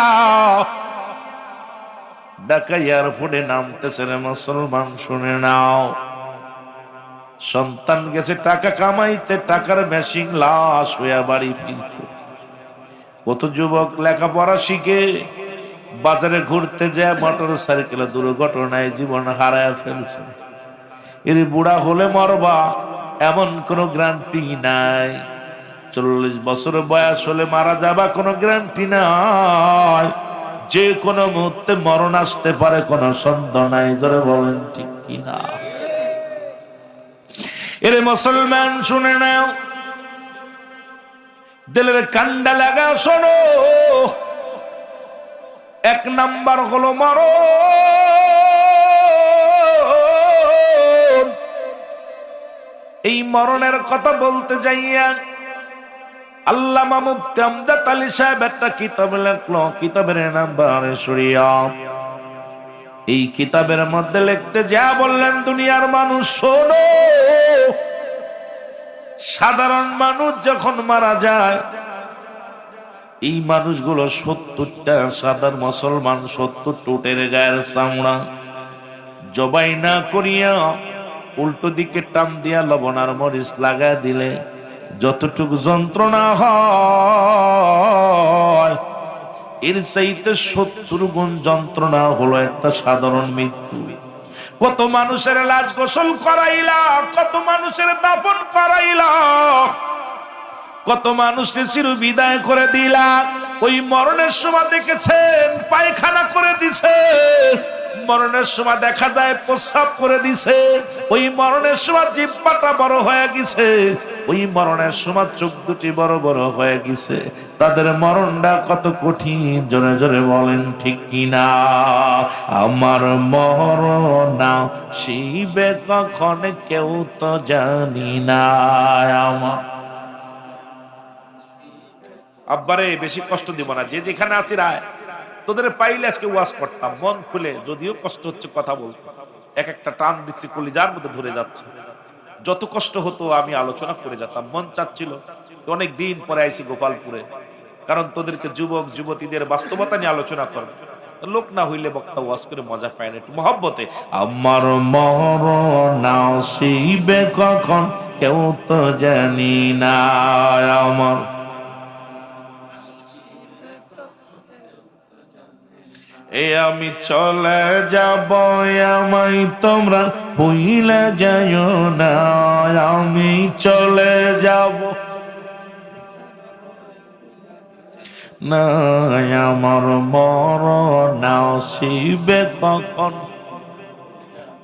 ঢাকা এয়ারপোর্টে নামতেছে রে মুসলমান, শুনে নাও। সন্তান গেছে টাকা কামাইতে, টাকার মেশিন লাশ হইয়া বাড়ি ফিরছে। কত যুবক লেখাপড়া শিখে বাজারে ঘুরতে যায় মোটর সাইকেলে দুর্ঘটনায় জীবন হারায় ফেলছে। এর বুড়া হলে মরবা এমন কোনো গ্যারান্টি নাই, 40 বছর বয়স হলে মারা যাবা কোনো গ্যারান্টি নাই, যে কোনো মুহূর্তে মরণ আসতে পারে কোনো সন্দেহ নাই। ধরে বলেন ঠিক কিনা? এর মুসলমান শুনে নাও, দিলের কান্ডা লাগা শোনো। 1 নাম্বার হলো মরণ। এই মরণের কথা বলতে যাইয়া আল্লামা মুফতি আমজাদ আলী সাহেব একটা কিতাব লিখলো, কিতাবের নাম বারে শরিয়ত। এই কিতাবের মধ্যে লিখতে যা বললেন, দুনিয়ার মানুষ শোনো, সাধারণ মানুষ যখন মারা যায়, এই মানুষগুলো 70টা সাধারণ মুসলমান 70 টুটের গায়ের চামড়া জবাই না করিয়া উল্টো দিকে টান দিয়া লবণ আর মরিচ লাগা দিলে যতটুকু যন্ত্রণা হয়, এর চাইতে 70 গুণ যন্ত্রণা হলো একটা সাধারণ মৃত্যু। কত মানুষের লাশ গোসল করাইলা, কত মানুষের দাফন করাইলা, কত মানুষের চির বিদায় করে দিলা। ওই মরণের সময় দেখেছেন পায়খানা করে দিছে, মরণের সময় দেখা যায় প্রস্রাব করে দিছে, ওই মরণের সময় জিহ্বাটা বড় হয়ে গেছে, ওই মরণের সময় চোখ দুটি বড় বড় হয়ে গেছে। তাদের মরণটা কত কঠিন, জোরে জোরে বলেন ঠিক কিনা? আমার মরণ শিবে কখন কেউ তো জানি না। আমার আব্বারে বেশি কষ্ট দিব না, যে যেখানে আসি রায় তোদের পাইলে আজকে ওয়াজ করতাম মন খুলে, যদিও কষ্ট হচ্ছে কথা বলতে, এক একটা টান দিচ্ছি কলিজার মধ্যে ধরে যাচ্ছে। যত কষ্ট হতো আমি আলোচনা করে যেতাম, মন চাচ্ছিল। অনেক দিন পরে আইছি গোপালপুরে, কারণ তোদেরকে যুবক যুবতীদের বাস্তবতা নিয়ে আলোচনা করবো। লোক না হইলে বক্তা ওয়াজ করে মজা পায় না, একটু মহব্বতে। আমার মরণ আসিবে কখন কেউ তো জানি না। আমার আমি চলে যাব, আমায় তোমরা ভুলে যাইও না। আমি চলে যাব না, আমার মরণ আসিবে কখন।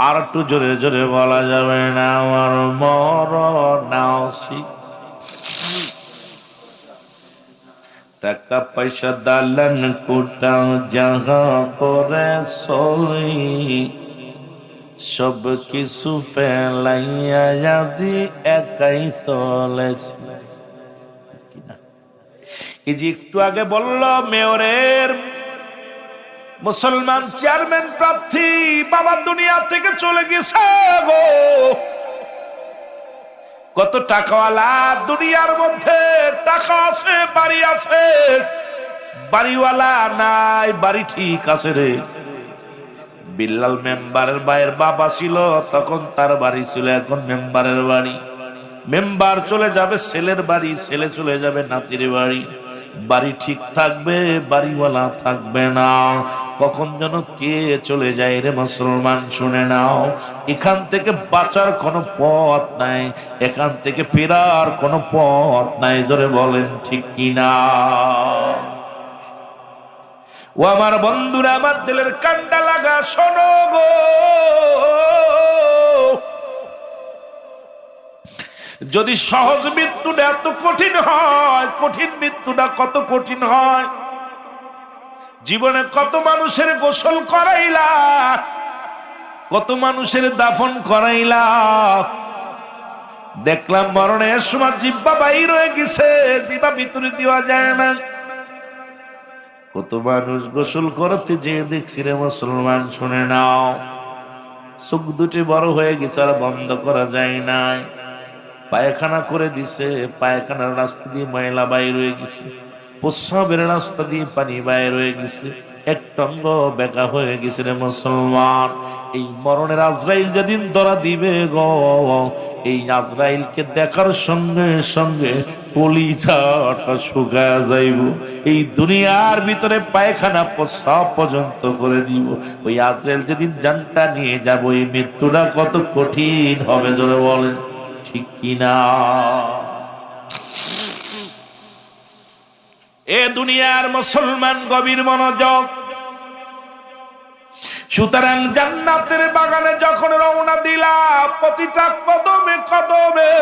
আর একটু জোরে জোরে বলা যাবে না? আমার মরণ আসিবে। টাকা পয়সা দালান কোটা যাহা করে সই, সব কিছু ফেলাইয়া আজি একাই চলেছে। এই যে একটু আগে বলল মেয়রের মুসলমান চেয়ারম্যান প্রার্থী বাবা দুনিয়া থেকে চলে গেছে গো। কত টাকাওয়ালা দুনিয়ার মধ্যে, টাকা আছে, বাড়ি আছে, বাড়িওয়ালা নাই, বাড়ি ঠিক আছে রে। বিল্লাল মেম্বারের ভাইয়ের বাবা ছিল, তখন তার বাড়ি ছিল, এখন মেম্বারের বাড়ি। মেম্বার চলে যাবে ছেলের বাড়ি, ছেলে চলে যাবে নাতির বাড়ি। বাড়ি ঠিক থাকবে, বাড়িওয়ালা থাকবে না। কখন যেন কে চলে যায় রে মুসলমান, শুনে নাও। এখান থেকে বাঁচার কোনো পথ নাই, এখান থেকে ফেরার কোনো পথ নাই। জোরে বলেন ঠিক কিনা? ও আমার বন্ধুরা, আমার দিলের কান্ডা লাগা শোনো গো, যদি সহজ মৃত্যুটা এত কঠিন হয়, কঠিন মৃত্যুটা কত কঠিন হয়। জীবনে কত মানুষের গোসল করাইলা, কত মানুষের দাফন করাইলা, দেখলাম মরণের সময় জিব্বা বাইর হয়ে গেছে, জিব্বা ভিতরে দেওয়া যায় না। কত মানুষ গোসল করতে যেয়ে দেখছি রে মুসলমান, শুনে নাও, চোখ দুটি বড় হয়ে গেছে আর বন্ধ করা যায় নাই। পায়খানা করে দিছে, পায়খানার রাস্তা দিয়ে ময়লা বাইর হয়ে গেছে, প্রস্রাবের রাস্তা দিয়ে পানি বাইর হয়ে গেছে, এক টঙ্গ বেকা হয়ে গেছে রে মুসলমান। এই মরণের আজরাইল যেদিন ধরা দিবে গো, এই আজরাইলকে দেখার সঙ্গে সঙ্গে কলিজাটা শুকায় যাইব। এই দুনিয়ার ভিতরে পায়খানা প্রস্রাব পর্যন্ত করে দিব। ওই আজরাইল যেদিন জানটা নিয়ে যাব, এই মৃত্যুটা কত কঠিন হবে জোরে বলেন ঠিক কিনা? এ দুনিয়ার মুসলমান গভীর মনোযোগ। সুতরাং জান্নাতের বাগানে যখন রওনা দিলাম, প্রতিটা কদমে কদমে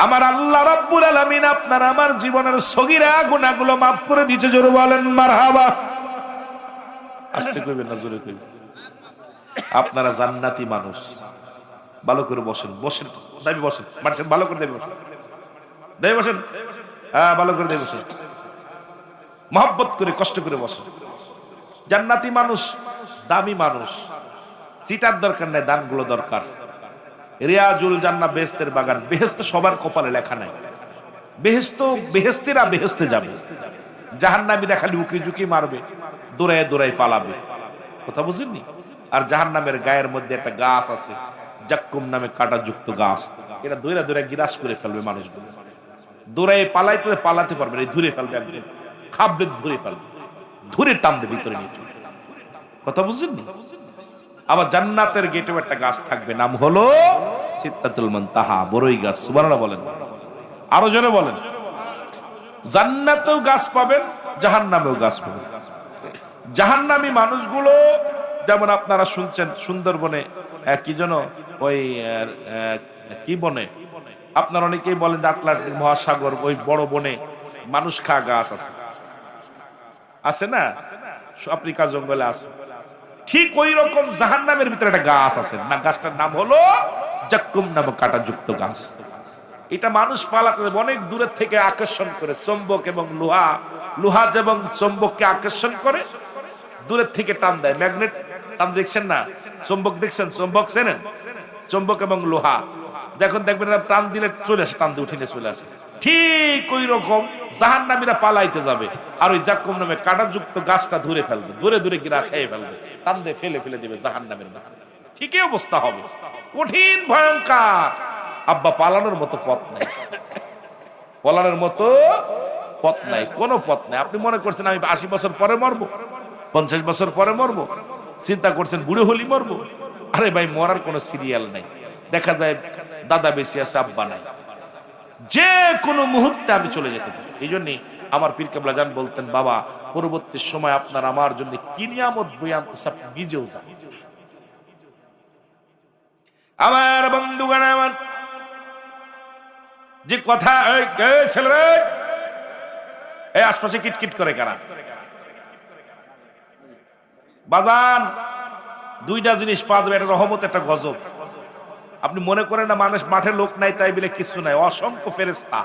আমার আল্লাহ রাব্বুল আলামিন আপনার আমার জীবনের সগীরা গুনাহগুলো মাফ করে দিয়েছে। জোরে বলেন মারহাবা। আস্তে কইবেন না, জোরে কইবেন। আপনারা জান্নাতি মানুষ, ভালো করে বসেন, বসেন, দাবি বসেন, মারছেন ভালো করে, দাবি বসেন, দাবি বসেন, হ্যাঁ ভালো করে দাবি বসেন, মহব্বত করে কষ্ট করে বসেন। জান্নাতি মানুষ, দামি মানুষ, চিটার দরকার নাই, দানগুলো দরকার। রিয়াজুল জান্নাহ বেহেশতের বাগান, বেহেশত সবার কপালে লেখা নাই। বেহেশত বেহেশতেরা বেহেশতে যাবে, জাহান্নামীরা খালি উকি ঝুঁকি মারবে, দৌড়ায় দৌড়ায় পালাবে। কথা বুঝেননি? আর জাহান্নামের গায়ের মধ্যে একটা গাছ আছে, জাক্কুম নামে কাঁটাযুক্ত গাছ, এটা দৌড়া দৌড়া গিরাস করে ফেলবে মানুষগুলো। দৌড়ায় পালাইতে পালাতে পারবে না, ধরে ফেলবে, একদম খাববে, ধরে ফেলবে, ধরে টানবে ভিতরে নিয়ে। কথা বুঝেননি? আবার জান্নাতের গেটেও একটা গাছ থাকবে, নাম হলো সিদরাতুল মুনতাহা, বড়ই গাছ। সুবহানাল্লাহ বলেন, আরো জোরে বলেন। জান্নাতেও গাছ পাবেন, জাহান্নামেও গাছ পাবেন। জাহান্নামী মানুষগুলো যেমন আপনারা শুনছেন সুন্দরবনে কি যেন ওই কি বনে, আপনারা অনেকেই বলেন আটলান্টিক মহাসাগর, ওই বড় বনে মানুষ খা গাছ আছে, আছে না, আফ্রিকা জঙ্গলে আছে। ঠিক ওই রকম জাহান্নামের ভিতরে একটা গাছ আছে, না গাছটার নাম হলো জাক্কুম নামক কাঁটাযুক্ত গাছ। এটা মানুষ পালাতে অনেক দূরের থেকে আকর্ষণ করে, চুম্বক এবং লোহা, লোহা এবং চুম্বককে আকর্ষণ করে, দূরের থেকে টান দেয়, ম্যাগনেট টান। দেখছেন না চুম্বক? দেখছেন চুম্বক? চেনেন? চুম্বক এবং লোহা যখন দেখবেন টান দিলে চলে আসে, টান দিয়ে উঠে চলে আসে। ঠিক ওই রকম জাহান্নামীরা পালাইতে যাবে, আর ওই জাক্কুম নামে কাঁটাযুক্ত গাছটা ধরে ফেলবে, ধরে ধরে গিরা খেয়ে ফেলবে, টান দিয়ে ফেলে ফেলে দিবে জাহান্নামের মধ্যে। ঠিকই অবস্থা হবে, কঠিন ভয়ঙ্কর। আব্বা পালানোর মতো পথ নাই, পালানোর মতো পথ নাই, কোনো পথ নাই। আপনি মনে করছেন আমি 80 বছর পরে মরবো, 50 বছর পরে মরবো, চিন্তা করছেন বুড়ো হলি মরবো। আরে ভাই, মরার কোনো সিরিয়াল নাই। দেখা যায় দাদা বেশি আছে, আব্বা নাই, যে কোনো মুহূর্তে আমি চলে যেতে পারি। এই জন্যই আমার পীর কেবলা জান বলতেন, বাবা পরবর্তী সময় আপনার আমার জন্য কি নিয়ামত বই আনতেছে আপনি নিজেও জানেন। আমার বন্ধুগণ, আমার যে কথা, ছেলে এই আশপাশে কিটকিট করে কারা বাজান, দুইটা জিনিস পাওয়া যাবে, একটা রহমত, একটা গজব। আপনি মনে করেন না মানুষ মাঠে লোক নাই তাই বলে কিছু নাই, অসংখ্য ফেরেশতা,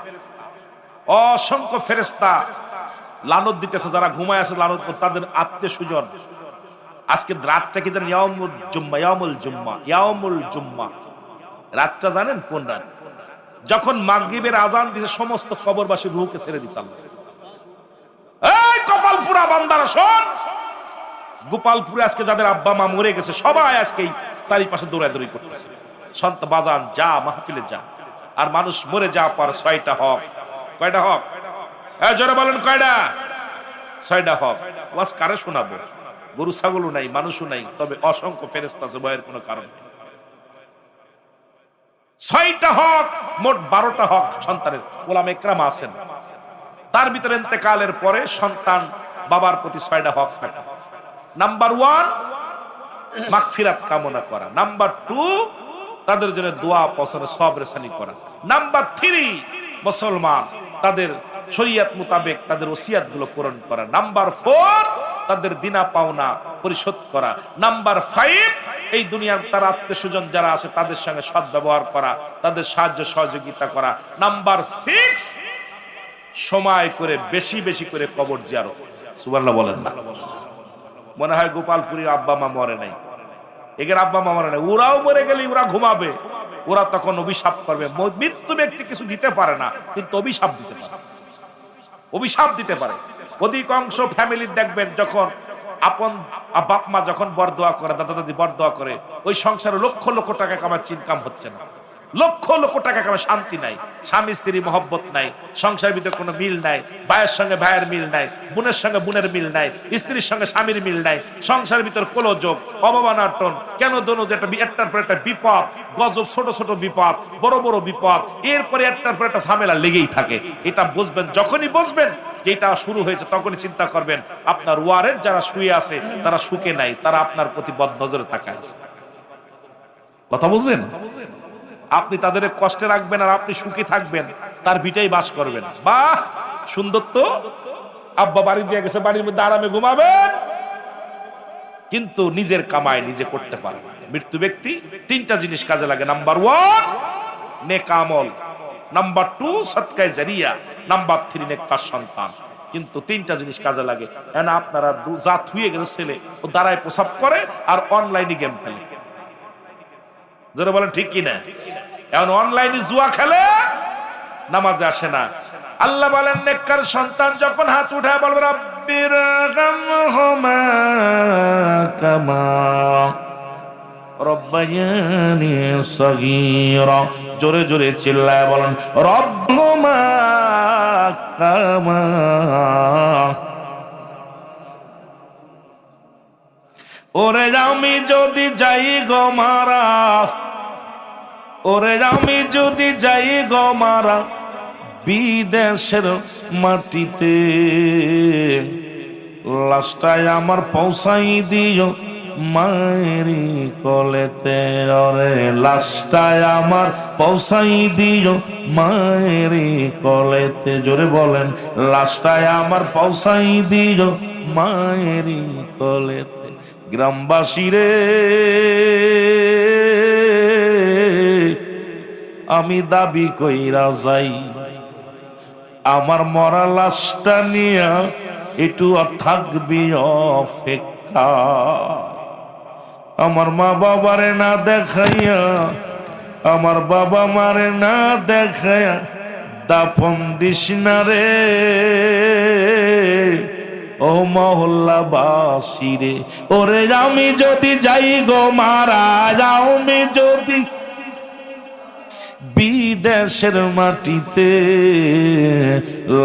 অসংখ্য ফেরেশতা লানত দিতেছে, যারা ঘুমায় আছে লানত, তাদের আত্মীয় স্বজন। আজকে রাতটা কি জানেন? ইয়াউমুল জুম্মা, ইয়াউমুল জুম্মা, ইয়াউমুল জুম্মা। রাতটা জানেন কোন রাত? যখন মাগরিবের আজান দিছে, সমস্ত কবরবাসী রূহকে ছেড়ে দিছে আল্লাহ। এই কপালপুরা বান্দারা শোন, গোপালপুরে আজকে যাদের আব্বা মা মরে গেছে, সবাই আজকে চারিপাশে দৌড়াদৌড়ি করতেছে। সন্ত বাজান যা, মাহফিলে যা। আর মানুষ মরে যা পর 6টা হক। কয়টা হক? জোরে বলেন কয়টা? 6টা হক। ওয়াজ কারে শোনাবো? গরু ছাগলও নাই, মানুষও নাই, তবে অসংখ্য ফেরেশতা আছে, ভয়ের কোনো কারণ নেই। 6টা হক, মোট 12টা হক সন্তানের। ওলামা ইকরাম আছেন, তার ভিতরে ইন্তেকালের পরে সন্তান বাবার প্রতি 6টা হক থাকা। নাম্বার 1 মাগফিরাত কামনা করা। নাম্বার 2 তাদের জন্য দোয়া পছন্দ সবরেসানি করা। নাম্বার 3 মুসলমান তাদের শরীয়ত মোতাবেক তাদের ওসিয়াত গুলো পূরণ করা। নাম্বার 4 তাদের দিনা পাওনা পরিশোধ করা। নাম্বার 5 এই দুনিয়ার তার আত্মীয় স্বজন যারা আছে তাদের সঙ্গে সৎ ব্যবহার করা, তাদের সাহায্য সহযোগিতা করা। নাম্বার 6 সময় করে বেশি বেশি করে কবর জিয়ারত। সুবহানাল্লাহ বলেন না? মনে হয় গোপালপুরীর আব্বা মা মরে নাই, এদের আব্বা মা মরে নাই, ওরাও মরে গেলে ওরা ঘুমাবে, ওরা তখন অভিশাপ করবে। মৃত্যু ব্যক্তি কিছু দিতে পারে না, কিন্তু অভিশাপ দিতে পারে, অভিশাপ দিতে পারে। অধিকাংশ ফ্যামিলি দেখবেন যখন আপন বাপ মা যখন বরদোয়া করে, দাদা দাদি বরদোয়া করে, ওই সংসারে লক্ষ লক্ষ টাকা কামার ইনকাম হচ্ছে না, লক্ষ লক্ষ টাকা কামার শান্তি নাই, স্বামী স্ত্রী মহব্বত নাই, সংসারের ভিতরে কোনো মিল নাই, ভাইয়ের সঙ্গে ভাইয়ের মিল নাই, বোনের সঙ্গে বোনের মিল নাই, স্ত্রীর সঙ্গে স্বামীর মিল নাই, সংসারের ভিতরে কোলযোগ অবমাননা, কেন দোনো একটার পর একটা বিপদ, গজব, ছোট ছোট বিপদ, বড় বড় বিপদ, এরপরে একটার পর একটা ঝামেলা লেগেই থাকে। এটা বুঝবেন, যখনই বুঝবেন যেটা শুরু হয়েছে তখনই চিন্তা করবেন আপনার ওয়ারের যারা শুয়ে আছে তারা সুখে নাই, তারা আপনার প্রতি বদনজরে তাকায় আছে। কথা বুঝেন? আপনি তাদের কষ্টে রাখবেন আর আপনি সুখী থাকবেন, তার ভিটাই বাস করবেন। বাহ, সুন্দর তো। আব্বা বাড়ি দিয়ে গেছে, বাড়ির মধ্যে আরামে ঘুমাবেন, কিন্তু নিজের কামাই নিজে করতে পারে না। মৃত্যু ব্যক্তি 3টা জিনিস কাজে লাগে। নাম্বার 1 নেক আমল, নাম্বার 2 সদকায়ে জারিয়া, নাম্বার 3 নেককার সন্তান। কিন্তু 3টা জিনিস কাজে লাগে। না আপনারা জাত হয়ে গেছে, ছেলে ও দাঁড়ায় প্রসাব করে আর অনলাইনে গেম খেলে। যারা বলেন ঠিক কি না? এখন অনলাইনে জুয়া খেলে, নামাজে আসে না। আল্লাহ বলেন নেককার সন্তান যখন হাত উঠায় বলবে রাব্বির গামহুমা কামা রব্বায়ানি সগীরা, জোরে জোরে চিল্লায় বলেন রব্বুমা কামা। ওরে আমি যদি যাই গো মারা, ওরে আমি যদি যাই গো মারা বিদেশের মাটিতে, লাশটায় আমার পৌঁছাই দিও মায়েরি কোলেতে। ওরে লাশটায় আমার পৌঁছাই দিও মায়েরি কোলেতে। জোরে বলেন লাশটায় আমার পৌঁছাই দিও মায়েরি কোলেতে। গ্রামবাসী রে, আমি দাবি কইরা যাই আমার মরা লাশটা নিয়া একটু থাকবি অপেক্ষা। আমার মা বাবারে না দেখাইয়া, আমার বাবা মারে না দেখাইয়া দাফন দিস না রে ও মহল্লাবাসী রে। ওরে আমি যদি যাই গো মারা, আমি যদি বিদেশের মাটিতে,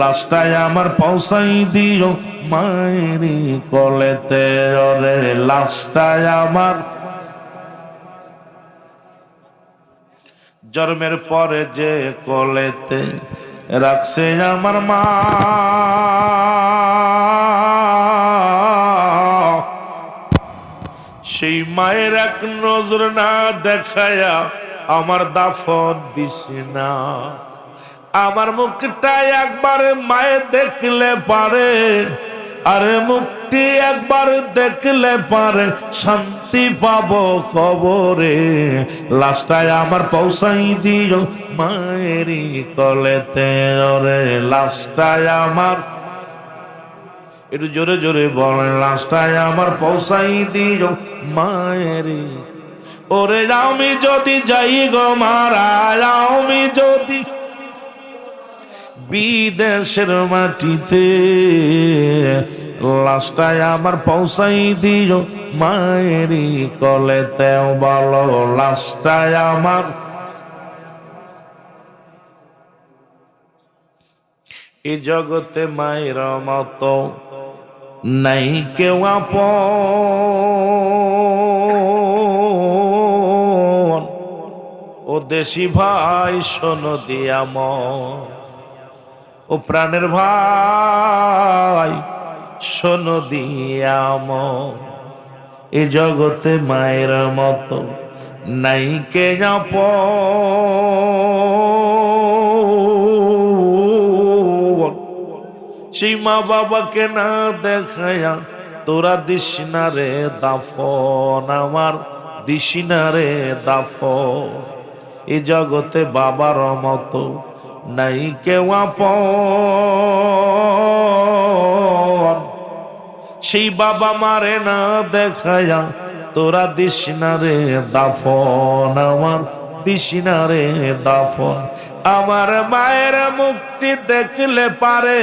লাশটায় আমার পৌঁছাই দিও মায়েরি কোলেতে। ওরে লাশটায় আমার জন্মের পরে যে কোলেতে রাখছে আমার মা, সেই মায়ের এক নজর না দেখায়া আমার দাফন দিস না। আমার মুখটা একবার মায়ে দেখলে পারে, আরে মুখটি একবার দেখলে পারে শান্তি পাবো কবরে। লাশটায় আমার পৌঁছাই দিও মায়েরি কোলেতে। ওরে লাশটায় আমার, একটু জোরে জোরে বলেন লাশটায় আমার পৌঁছাই দিও মায়েরি। ওরে আমি যদি যাই গো মারা, আমি যদি বিদেশের মাটিতে, লাশটায় আমার পৌঁছাই দিও মায়েরি কোলেতে। বলো লাশটায় আমার, এই জগতে মায়ের মতো নাই কেউ আপন। ও দেশি ভাই শোনো দিয়াম, ও প্রাণের ভাই শোনো দিয়াম, এ জগতে মায়ের মতো নাই কে আপন। সেই মা বাবাকে না দেখায়া তোরা দিস না রে দাফন, আমার দিস না রে দাফন। এ জগতে বাবার মতো নাই কেউ আপন। সেই বাবা মারে না দেখায়া তোরা দিস না রে দাফন, আমার দিস না রে দাফন। আমার মায়ের মুক্তি দেখলে পারে,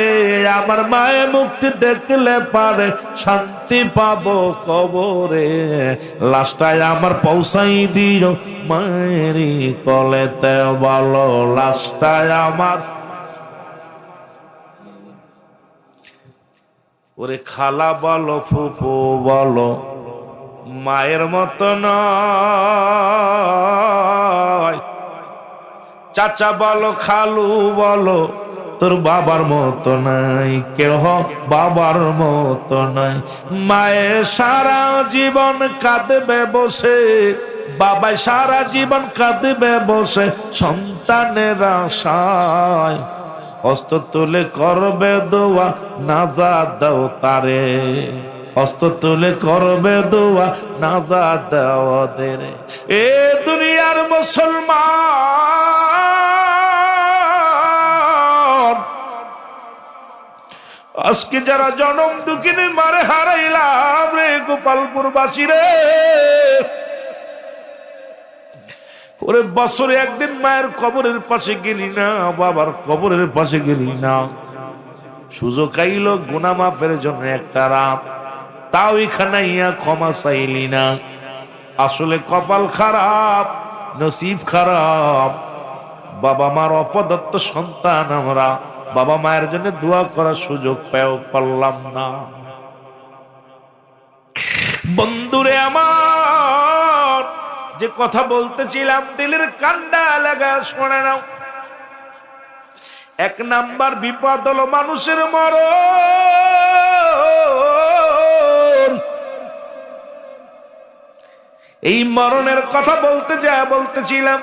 আমার মায়ের মুক্তি দেখলে পারে শান্তি পাবো কবরে। লাশটায় আমার পৌঁছাই দিও মায়েরই কলেতে বলো, লাশটায় আমার। ওরে খালা বলো ফুফু বলো, মায়ের মতো নয়। চাচা বলো খালু বলো, তোর বাবার মতো নাই, কেহ বাবার মতো নাই। মায়ের সারা জীবন কাঁদবে বসে, বাবাই সারা জীবন কাঁদবে বসে সন্তানের আশায়। হস্ত তুলে করবে দোয়া নাজাত দাও তারে, হস্ত তুলে করবে দোয়া নাজাত দাও দেরে। এ দুনিয়ার মুসলমান, আজকে যারা জনম দুঃখিনী মারে হারাইলাম রে গোপালপুর বাসী রে। ওরে বছরে একদিন মায়ের কবরের পাশে গেলি না, বাবার কবরের পাশে গেলি না, সুযোগ আইল গুনাহ মাফের জন্য একটা রাত, তাও এখানে ইয়া ক্ষমা চাইলি না। আসলে কপাল খারাপ, নসিব খারাপ। বাবা মার অপদত্ত সন্তান আমরা, বাবা মায়ের জন্য দোয়া করার সুযোগ পেও পারলাম না। বন্ধুরে আমার, যে কথা বলতেছিলাম দিলের কান্ডা লাগা শোনে নাও। এক নাম্বার বিপদ হলো মানুষের মরণ। এই মরণের কথা বলতেছিলাম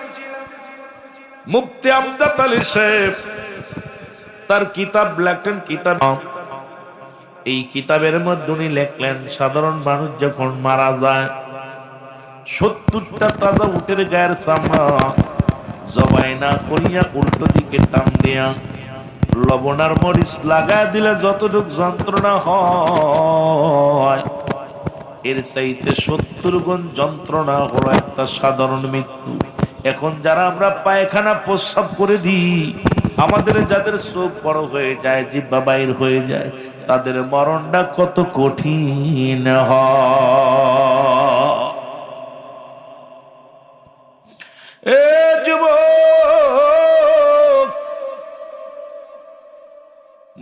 মুফতি আমজাদ আলী সাহেব তার কিতাব লেখলেন, কিতাব এই কিতাবের মধ্যে উনি লেখলেন সাধারণ মানুষ যখন মারা যায় 70টা তাজা উটের গায়ের চামড়া জবাই না করিয়া উল্টো দিকে টান দিয়া লবণার মরিচ লাগায় দিলে যতটুক যন্ত্রণা হয় এর চাইতে 70 গুণ যন্ত্রণা হলো একটা সাধারণ মৃত্যু। এখন যারা আমরা পায়খানা প্রস্রাব করে দিই, আমাদের যাদের চোখ বড় হয়ে যায়, জিহ্বা বাইর হয়ে যায়, তাদের মরণটা কত কঠিন হয়। এ যুবক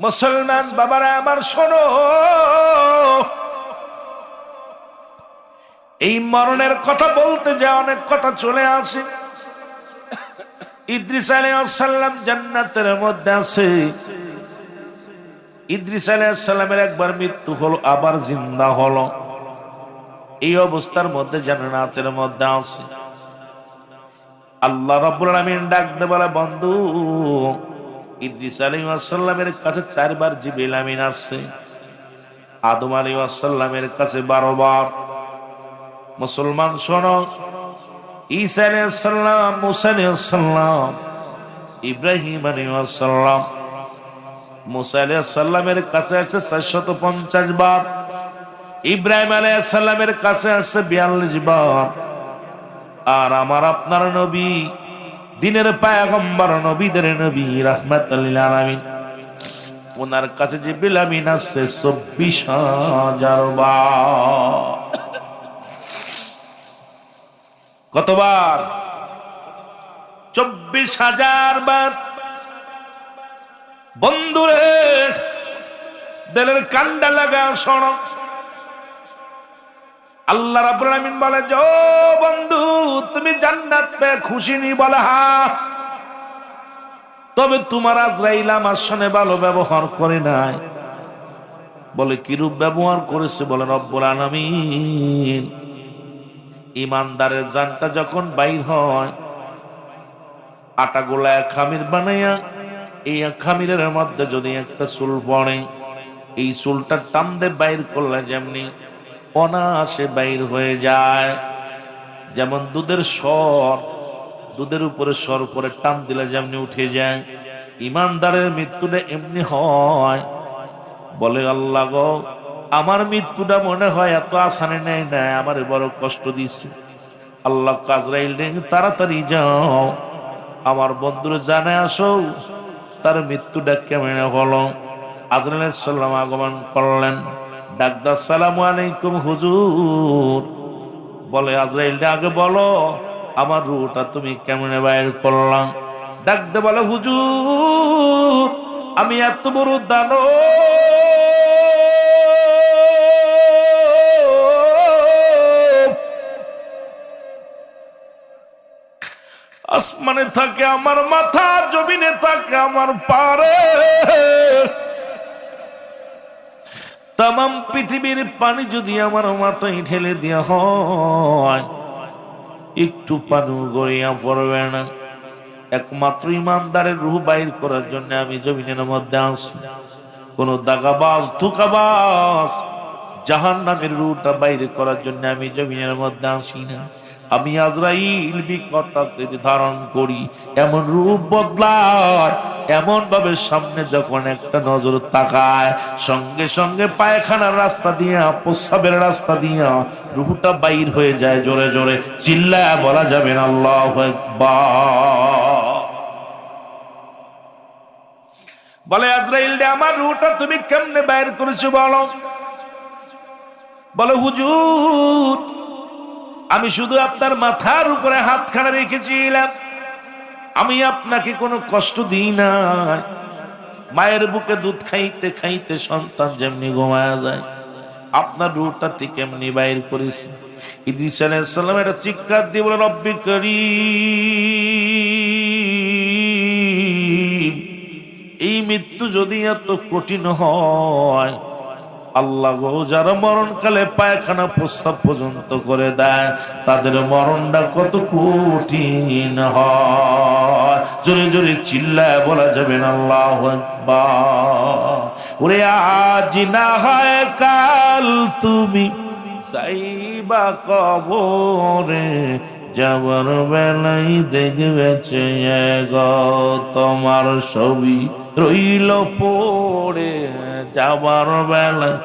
মুসলমান বাবারা আমার শোনো, এই মরণের কথা বলতে যা অনেক কথা চলে আসে। ইদ্রিস আলাইহিস সালাম জান্নাতের মধ্যে আছে। ইদ্রিস আলাইহিস সালামের একবার মৃত্যু হলো, আবার জিন্দা হলো। এই অবস্থার মধ্যে জান্নাতের মধ্যে আছে। আল্লাহ রাব্বুল আলামিন ডাক দিয়ে বলে, বন্ধু ইদ্রিস আলাইহিস সালামের কাছে 4 বার জিবরিল আমিন আসছে, আদম আলাইহিস সালামের কাছে 12 বার। মুসলমান শোনো, ঈসা আলাইহিস সালাম, মুসা আলাইহিস সালাম, ইব্রাহিম আলাইহিস সালাম, মুসা আলাইহিস সালামের কাছে আছে 450 বার, ইব্রাহিম আলাইহিস সালামের কাছে আছে 42 বার। আর আমার আপনার নবী, দিনের পয়গম্বর, নবীদের নবী, রাহমাতুল লিল আলামিন, ওনার কাছে জিবরিল আমিন আছে 24,000 বার। কতবার? 24,000 বার। বন্ধুরে দিলের কান্ডা লাগা শোনো, আল্লাহ রাব্বুল আলামিন বলে, যে ও বন্ধু তুমি জান্নাত পেয়ে খুশি নি? বলে হ্যাঁ। তবে তোমার আজরাইল আমার সঙ্গে ভালো ব্যবহার করে নাই। বলে কিরূপ ব্যবহার করেছে? বলে রব্বুল আলামিন ইমানদারের জানটা যখন বাইর হয়, আটা গোলায় খামির বানাইয়া এই খামিরের মধ্যে যদি একটা চুল পড়ে, এই চুলটা টান দিয়ে বাইর করলে যেমনি অনায়াসে বাইর হয়ে যায়, যেমন দুধের স্বর, দুধের উপরে স্বর পরে টান দিলে যেমনি উঠে যায়, ইমানদারের মৃত্যুটা এমনি হয়। বলে আল্লাহ গো, আমার মৃত্যুটা মনে হয় এত আসানে নেই না, আমার বড় কষ্ট দিছে। আল্লাহ আজরাইল রে, তাড়াতাড়ি যাও, আমার বন্ধুর জানে আসো তার মৃত্যুটা কেমন হলো। আজরাইল আলাইহিস সালাম আগমন করলেন, ডাকদা আসসালামু আলাইকুম হুজুর। বলে আজরাইল আগে বলো আমার রূহটা তুমি কেমনে বাইর করলাম? ডাকতে বলে হুজুর, আমি এত বড় দানব, আসমানে থাকে আমার মাথা, জমিনে থাকে আমার পারে, তামাম পৃথিবীর পানি যদি আমার মাথায় ঢেলে দেওয়া হয় একটু পানি গড়িয়া পড়বে না। একমাত্র ইমানদারের রূহ বাইর করার জন্য আমি জমিনের মধ্যে আসি। কোন দাগাবাজ ধোঁকাবাজ জাহান্নামের রূহটা বাইর করার জন্য আমি জমিনের মধ্যে আসি না। আমি আজরাইল বিকট আকৃতি ধারণ করি, এমন রূপ বদলায়, এমন ভাবে সামনে যখন একটা নজর তাকায় সঙ্গে সঙ্গে পায়খানার রাস্তা দিয়া, প্রস্রাবের রাস্তা দিয়া রূহটা বাইর হয়ে যায়। জোরে জোরে চিল্লায়া বলা যাবে না আল্লাহু আকবার। বলে আজরাইল রে, আমার রূহটা তুমি কেমনে বাইর করেছো বলো? বলে হুজুর, আমি শুধু আপনার মাথার উপরে হাতখানা রেখেছিলাম, আমি আপনাকে কোনো কষ্ট দিই না। মায়ের বুকে দুধ খাইতে খাইতে সন্তান যেমনি ঘুমায়া যায়, আপনার রূহটা থেকে এমনি বাইর করেছি। ইদ্রিস আলাইহিস সালাম একটা চিৎকার দিয়ে বলে, রব্বি করিম, এই মৃত্যু যদি এত কঠিন হয়, আল্লাহ গো, যারা মরণকালে পায়খানা প্রস্রাব পর্যন্ত করে দেয় তাদের মরণটা কত কঠিন হয়। জোরে জোরে চিল্লায় বলা যাবে না আল্লাহু আকবার। ওরে আজ না হয় কাল তুমি যাইবা কবরে, যাবার বেলায় দেখবে চেয়ে গো তোমার ছবি রইল পড়ে, যাবার বেলায়।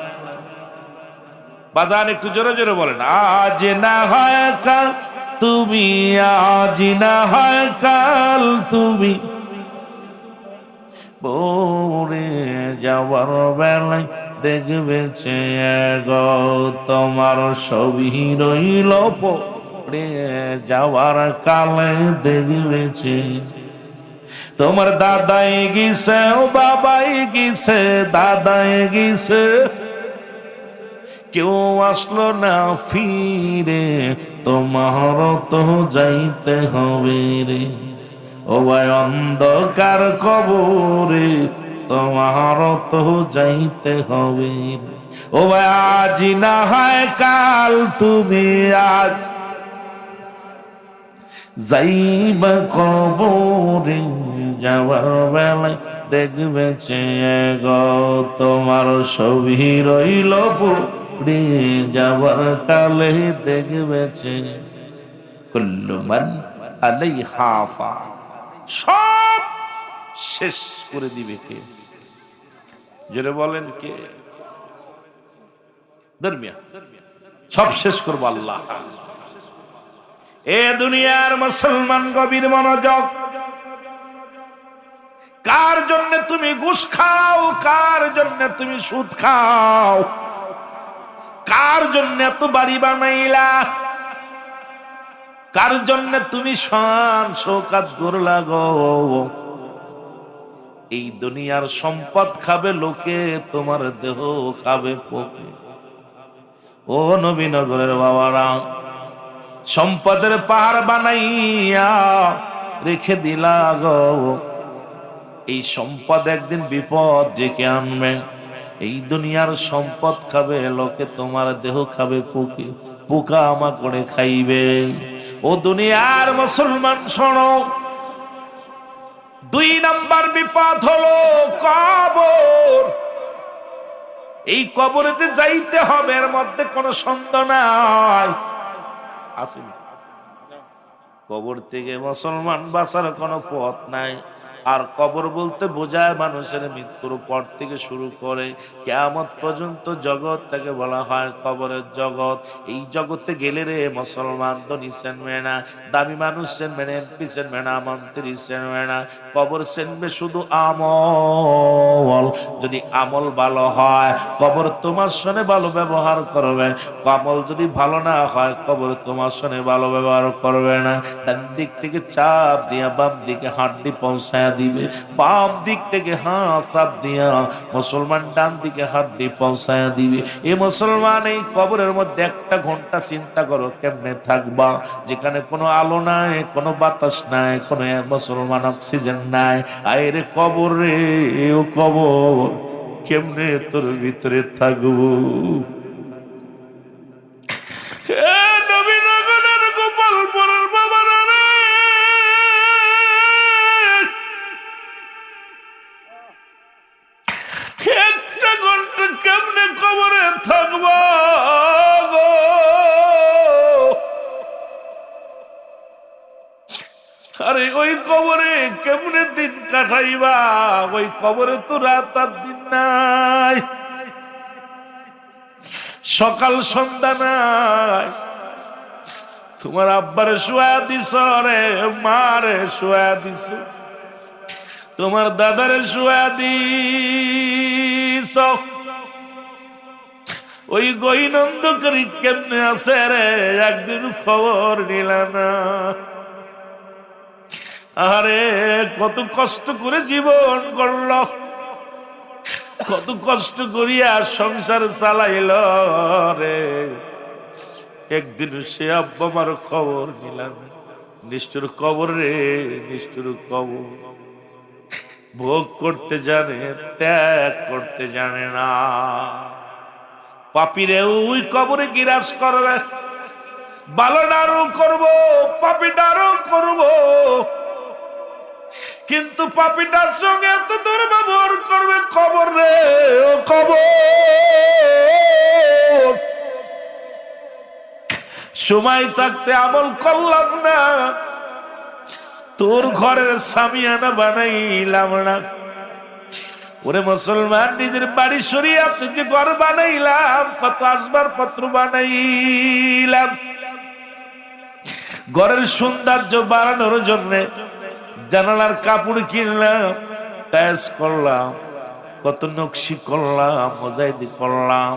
বাজান একটু জোরে জোরে বলেন, আজ না হয় কাল তুমি, আজ না হয় কাল তুমি পড়ে, যাবার বেলায় দেখবে চেয়ে গো তোমার ছবি রইল পড়ে, যাওয়ার কালে দেখবে চেয়ে। তোমার দাদাই গিয়েছে, ও বাবাই গিয়েছে, দাদাই গিয়েছে, কেউ আসলো না ফিরে, তোমার তো যাইতে হবে রে। ও ভাই অন্ধকার কবরে, তোমার তো যাইতে হবে রে। ও ভাই আজ না হয় কাল তুমি, আজ যাইবা কবরে, যাবার বেলায় দেখবে চেয়ে গো তোমার ছবি রইল পড়ে, যাবার কালে দেখবে চেয়ে। কুল্লু মান আলাইহা ফান, সব শেষ করে দিবে কে? জোরে বলেন কে? ধর্মিয়া সব শেষ করবো আল্লাহ। এ দুনিয়ার মুসলমান গভীর মনোযোগ। কার জন্য তুমি ঘুষ খাও? কার জন্য তুমি সুদ খাও? কার জন্য এত বাড়ি বানাইলা? কার জন্য তুমি শান শৌকাত করলা গো? এই দুনিয়ার সম্পদ খাবে লোকে, তোমার দেহ খাবে পোকে। ও নবীনগরের বাবারা, সম্পদের পাহাড় বানাইয়া রেখে দিলা গো, এই সম্পদ একদিন বিপদ ডেকে আনবে। এই দুনিয়ার সম্পদ খাবে লোকে, তোমার দেহ খাবে পোকে, পোকা আমাকে খাইবে। ও দুনিয়ার মুসলমান শোনো, 2 নাম্বার বিপদ হলো কবর। এই কবরেতে যাইতে হবে, এর মধ্যে কোনো সন্দেহ নাই। আসেন, কবর থেকে মুসলমান বাঁচার কোনো পথ নাই। আর কবর বলতে বোঝায় মানুষের মৃত্যুর পর থেকে শুরু করে কিয়ামত পর্যন্ত জগৎ, তাকে বলা হয় কবরের জগৎ। এই জগতে গেলে রে মুসলমান ধনী চেনবে না, দামি মানুষ চেনবে না, এমপি চেনবে না, মন্ত্রী চেনবে না, কবর চেনবে শুধু আমল। যদি আমল ভালো হয় কবর তোমার সঙ্গে ভালো ব্যবহার করবে, আমল যদি ভালো না হয় কবর তোমার সঙ্গে ভালো ব্যবহার করবে না। ডান দিক থেকে চাপ দিয়া বাম দিকে হাড্ডি পৌঁছায় দিবে, বাম দিক থেকে চাপ দিয়া মুসলমান ডান দিকে হাড্ডি পৌঁছায় দিবে। এই মুসলমান এই কবরের মধ্যে 1 ঘন্টা চিন্তা করো কেমনে থাকবা, যেখানে কোনো আলো নাই, কোনো বাতাস নাই, কোনো মুসলমান অক্সিজেন নাই। আরে কবর রে, ও কবর, কেমনে তোর ভিতরে থাকবো। গোপালপুরের বাবারা রে, 1 ঘন্টা কেমনে কবরে থাকবো গো। আরে ওই কবরে কেমনে দিন কাটাইবা, ওই কবরে তো রাত আর দিন নাই, সকাল সন্ধ্যা নাই। তোমার আব্বারে শুয়া দিছ রে, মারে শুয়া দিছ, তোমার দাদারে শুয়া দিছ, ওই গৈনন্দকারী কেমনে আছে রে, একদিন খবর নিল না। আরে কত কষ্ট করে জীবন করল, কত কষ্ট করিয়া সংসার চালাইল রে, একদিন সে আব্বা মার খবর নিলাম। নিষ্ঠুর কবর রে, নিষ্ঠুর কবর। ভোগ করতে জানে, ত্যাগ করতে জানে না। পাপীরে ওই কবরে গিরাজ করবে, ভালোটারও করবো, পাপীটারও করবো, কিন্তু পাপীটার সঙ্গে এত দুর্ব্যবহার করবে কবর রে, ও কবর। সময় থাকতে আমল করলাম না, তোর ঘরের সামিয়ানা বানাইলাম না। ওরে মুসলমান, নিজের বাড়ি সরিয়ে যে ঘর বানাইলাম, কত আসবার পত্র বানাইলাম, ঘরের সৌন্দর্য বাড়ানোর জন্য জানালার কাপড় কিনলাম, টাইলস করলাম, কত নকশি করলাম, মোজাইদি করলাম।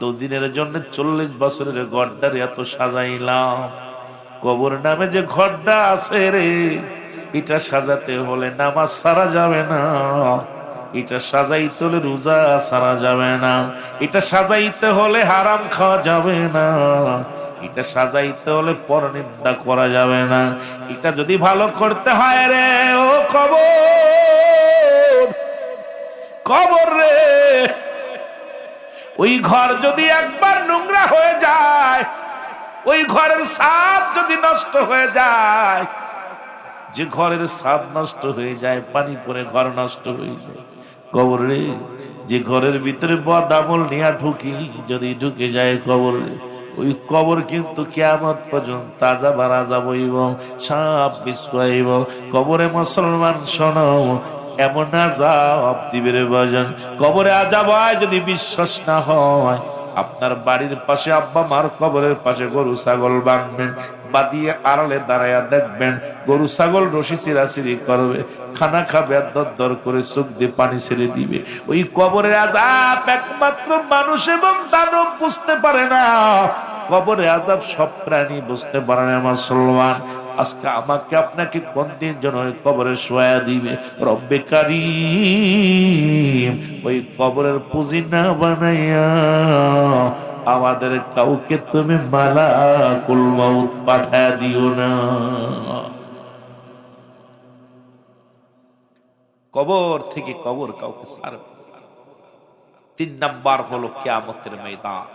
2 দিনের জন্য 40 বছরের ঘরটার এত সাজাইলাম। কবর নামে যে ঘরটা আছে রে, এটা সাজাতে হলে নামাজ সারা যাবে না, এটা সাজাইতে হলে রোজা সারা যাবে না, এটা সাজাইতে হলে হারাম খাওয়া যাবে না, এটা সাজাইতে হলে পরনিন্দা করা যাবে না। এটা যদি ভালো করতে হয় রে, ও কবর, কবর রে, ওই ঘর যদি একবার নোংরা হয়ে যায়, ওই ঘরের ছাদ যদি নষ্ট হয়ে যায়, যে ঘরের ছাদ নষ্ট হয়ে যায়, পানি পরে ঘর নষ্ট হয়ে যায়, কবর রে, যে ঘরের ভিতরে বদ আমল নিয়ে ঢুকি, যদি ঢুকে যায় কবর রে, ওই কবর কিন্তু কিয়ামত পর্যন্ত তাজা বাড়া যাবইব, সাপ বিছাইব কবরে। মুসলমান শোনো, এমন আযাব দিবে রে বাজান, কবরে আযাব হয় যদি বিশ্বাস না হয়, আপনার বাড়ির পাশে আব্বা মার কবরের পাশে গরু ছাগল বাঁধবেন, বাঁধিয়ে আড়ালে দাঁড়াইয়া দেখবেন গরু ছাগল রশি চিরাচিরি করবে, খানা খাবে, দর করে চোখ দিয়ে পানি ছেড়ে দিবে। ওই কবরের আযাব একমাত্র মানুষ এবং দানব বুঝতে পারে না, কবরের আযাব সব প্রাণী বুঝতে পারে না। মুসলমান, আজকে আমাকে আপনাকে কোন দিন যেন ওই কবরে শোয়া দিবে, রব্বে কারীম ওই কবরের পুঁজি না বানাইয়া আমাদের কাউকে তুমি মালাকুল মউত পাঠায় দিও না। কবর থেকে কবর কাউকে ছাড়বে, তিন নাম্বার হলো কিয়ামতের ময়দান।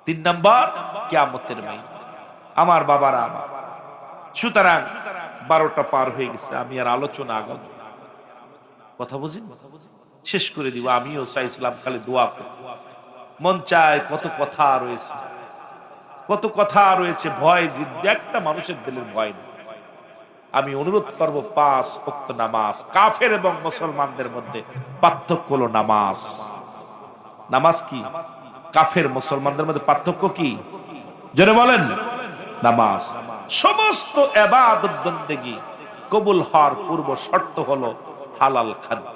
তিন নাম্বার কিয়ামতের ময়দান। আমার বাবারা আমার, সুতরাং 12টা পার হয়ে গেছে, আমি আর আলোচনা আগাবো, কথা বুঝি শেষ করে দিব। আমিও চাইছিলাম খালি দোয়া করতে, মন চায় কত কথা রয়েছে, কত কথা রয়েছে, ভয় জিদ্দে একটা মানুষের দিলের ভয় নেই। আমি অনুরোধ করব 5 ওয়াক্ত নামাজ। কাফের এবং মুসলমানদের মধ্যে পার্থক্য হলো নামাজ। নামাজ কি? কাফের মুসলমানদের মধ্যে পার্থক্য কি? জোরে বলেন। নামাজ। সমস্ত ইবাদত বন্দেগী কবুল হওয়ার পূর্ব শর্ত হলো হালাল খাদ্য।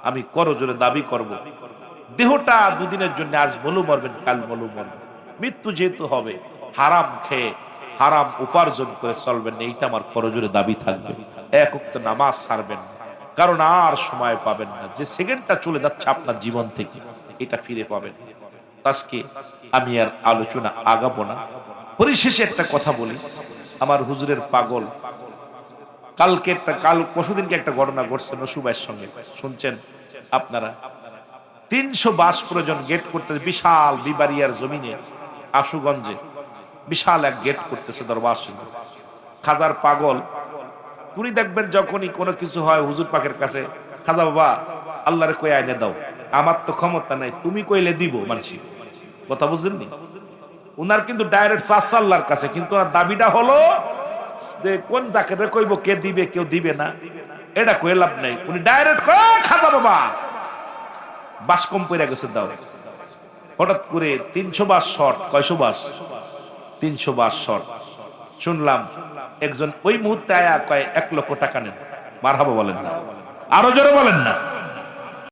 আমি করজোরে দাবি করব, দেহটা দুদিনের জন্য, আজ মলু মরবেন, কাল মলু মরবেন, মৃত্যু যেহেতু হবে, হারাম খেয়ে হারাম উপার্জন করে চলবেন, এইটা আমার করজোরে দাবি থাকবে। এক ওয়াক্ত নামাজ ছাড়বেন না, কারণ আর সময় পাবেন না। যে সেকেন্ডটা চলে যাচ্ছে আপনার জীবন থেকে, এটা ফিরে পাবেন। আজকে আমি আর আলোচনা আগাবো না। পরিশেষে একটা কথা বলি, আমার হুজুরের পাগল কাল পরশুদিনকে একটা ঘটনা ঘটছে নসুবাইয়ের সঙ্গে, শুনছেন আপনারা। 352 জন গেট করতে, বিশাল বিবারিয়ার জমিনে আশুগঞ্জে বিশাল এক গেট করতেছে দরবার সিংহ। খাজার পাগল, তুমি দেখবেন যখনই কোনো কিছু হয় হুজুর পাকের কাছে, খাজা বাবা আল্লাহরে কই আইনে দাও, আমার তো ক্ষমতা নাই, তুমি কইলে দিব মানসি, কথা বুঝেননি? উনার কিন্তু ডাইরেক্ট চাচা আল্লাহর কাছে, কিন্তু ওনার দাবিটা হলো যে কোন জাকেরে কইব, কে দিবে কেউ দিবে না, এটা কই লাভ নাই। উনি ডাইরেক্ট কয় খাজা বাবা বাস কম পইরা গেছে দাও। হঠাৎ করে 300 শট, কয়শো বাস? 300 শট। শুনলাম একজন ওই মুহূর্তে আয়া কয় 1 লক্ষ টাকা নেন। মারহাবা বলেন না, আরো জোরে বলেন না।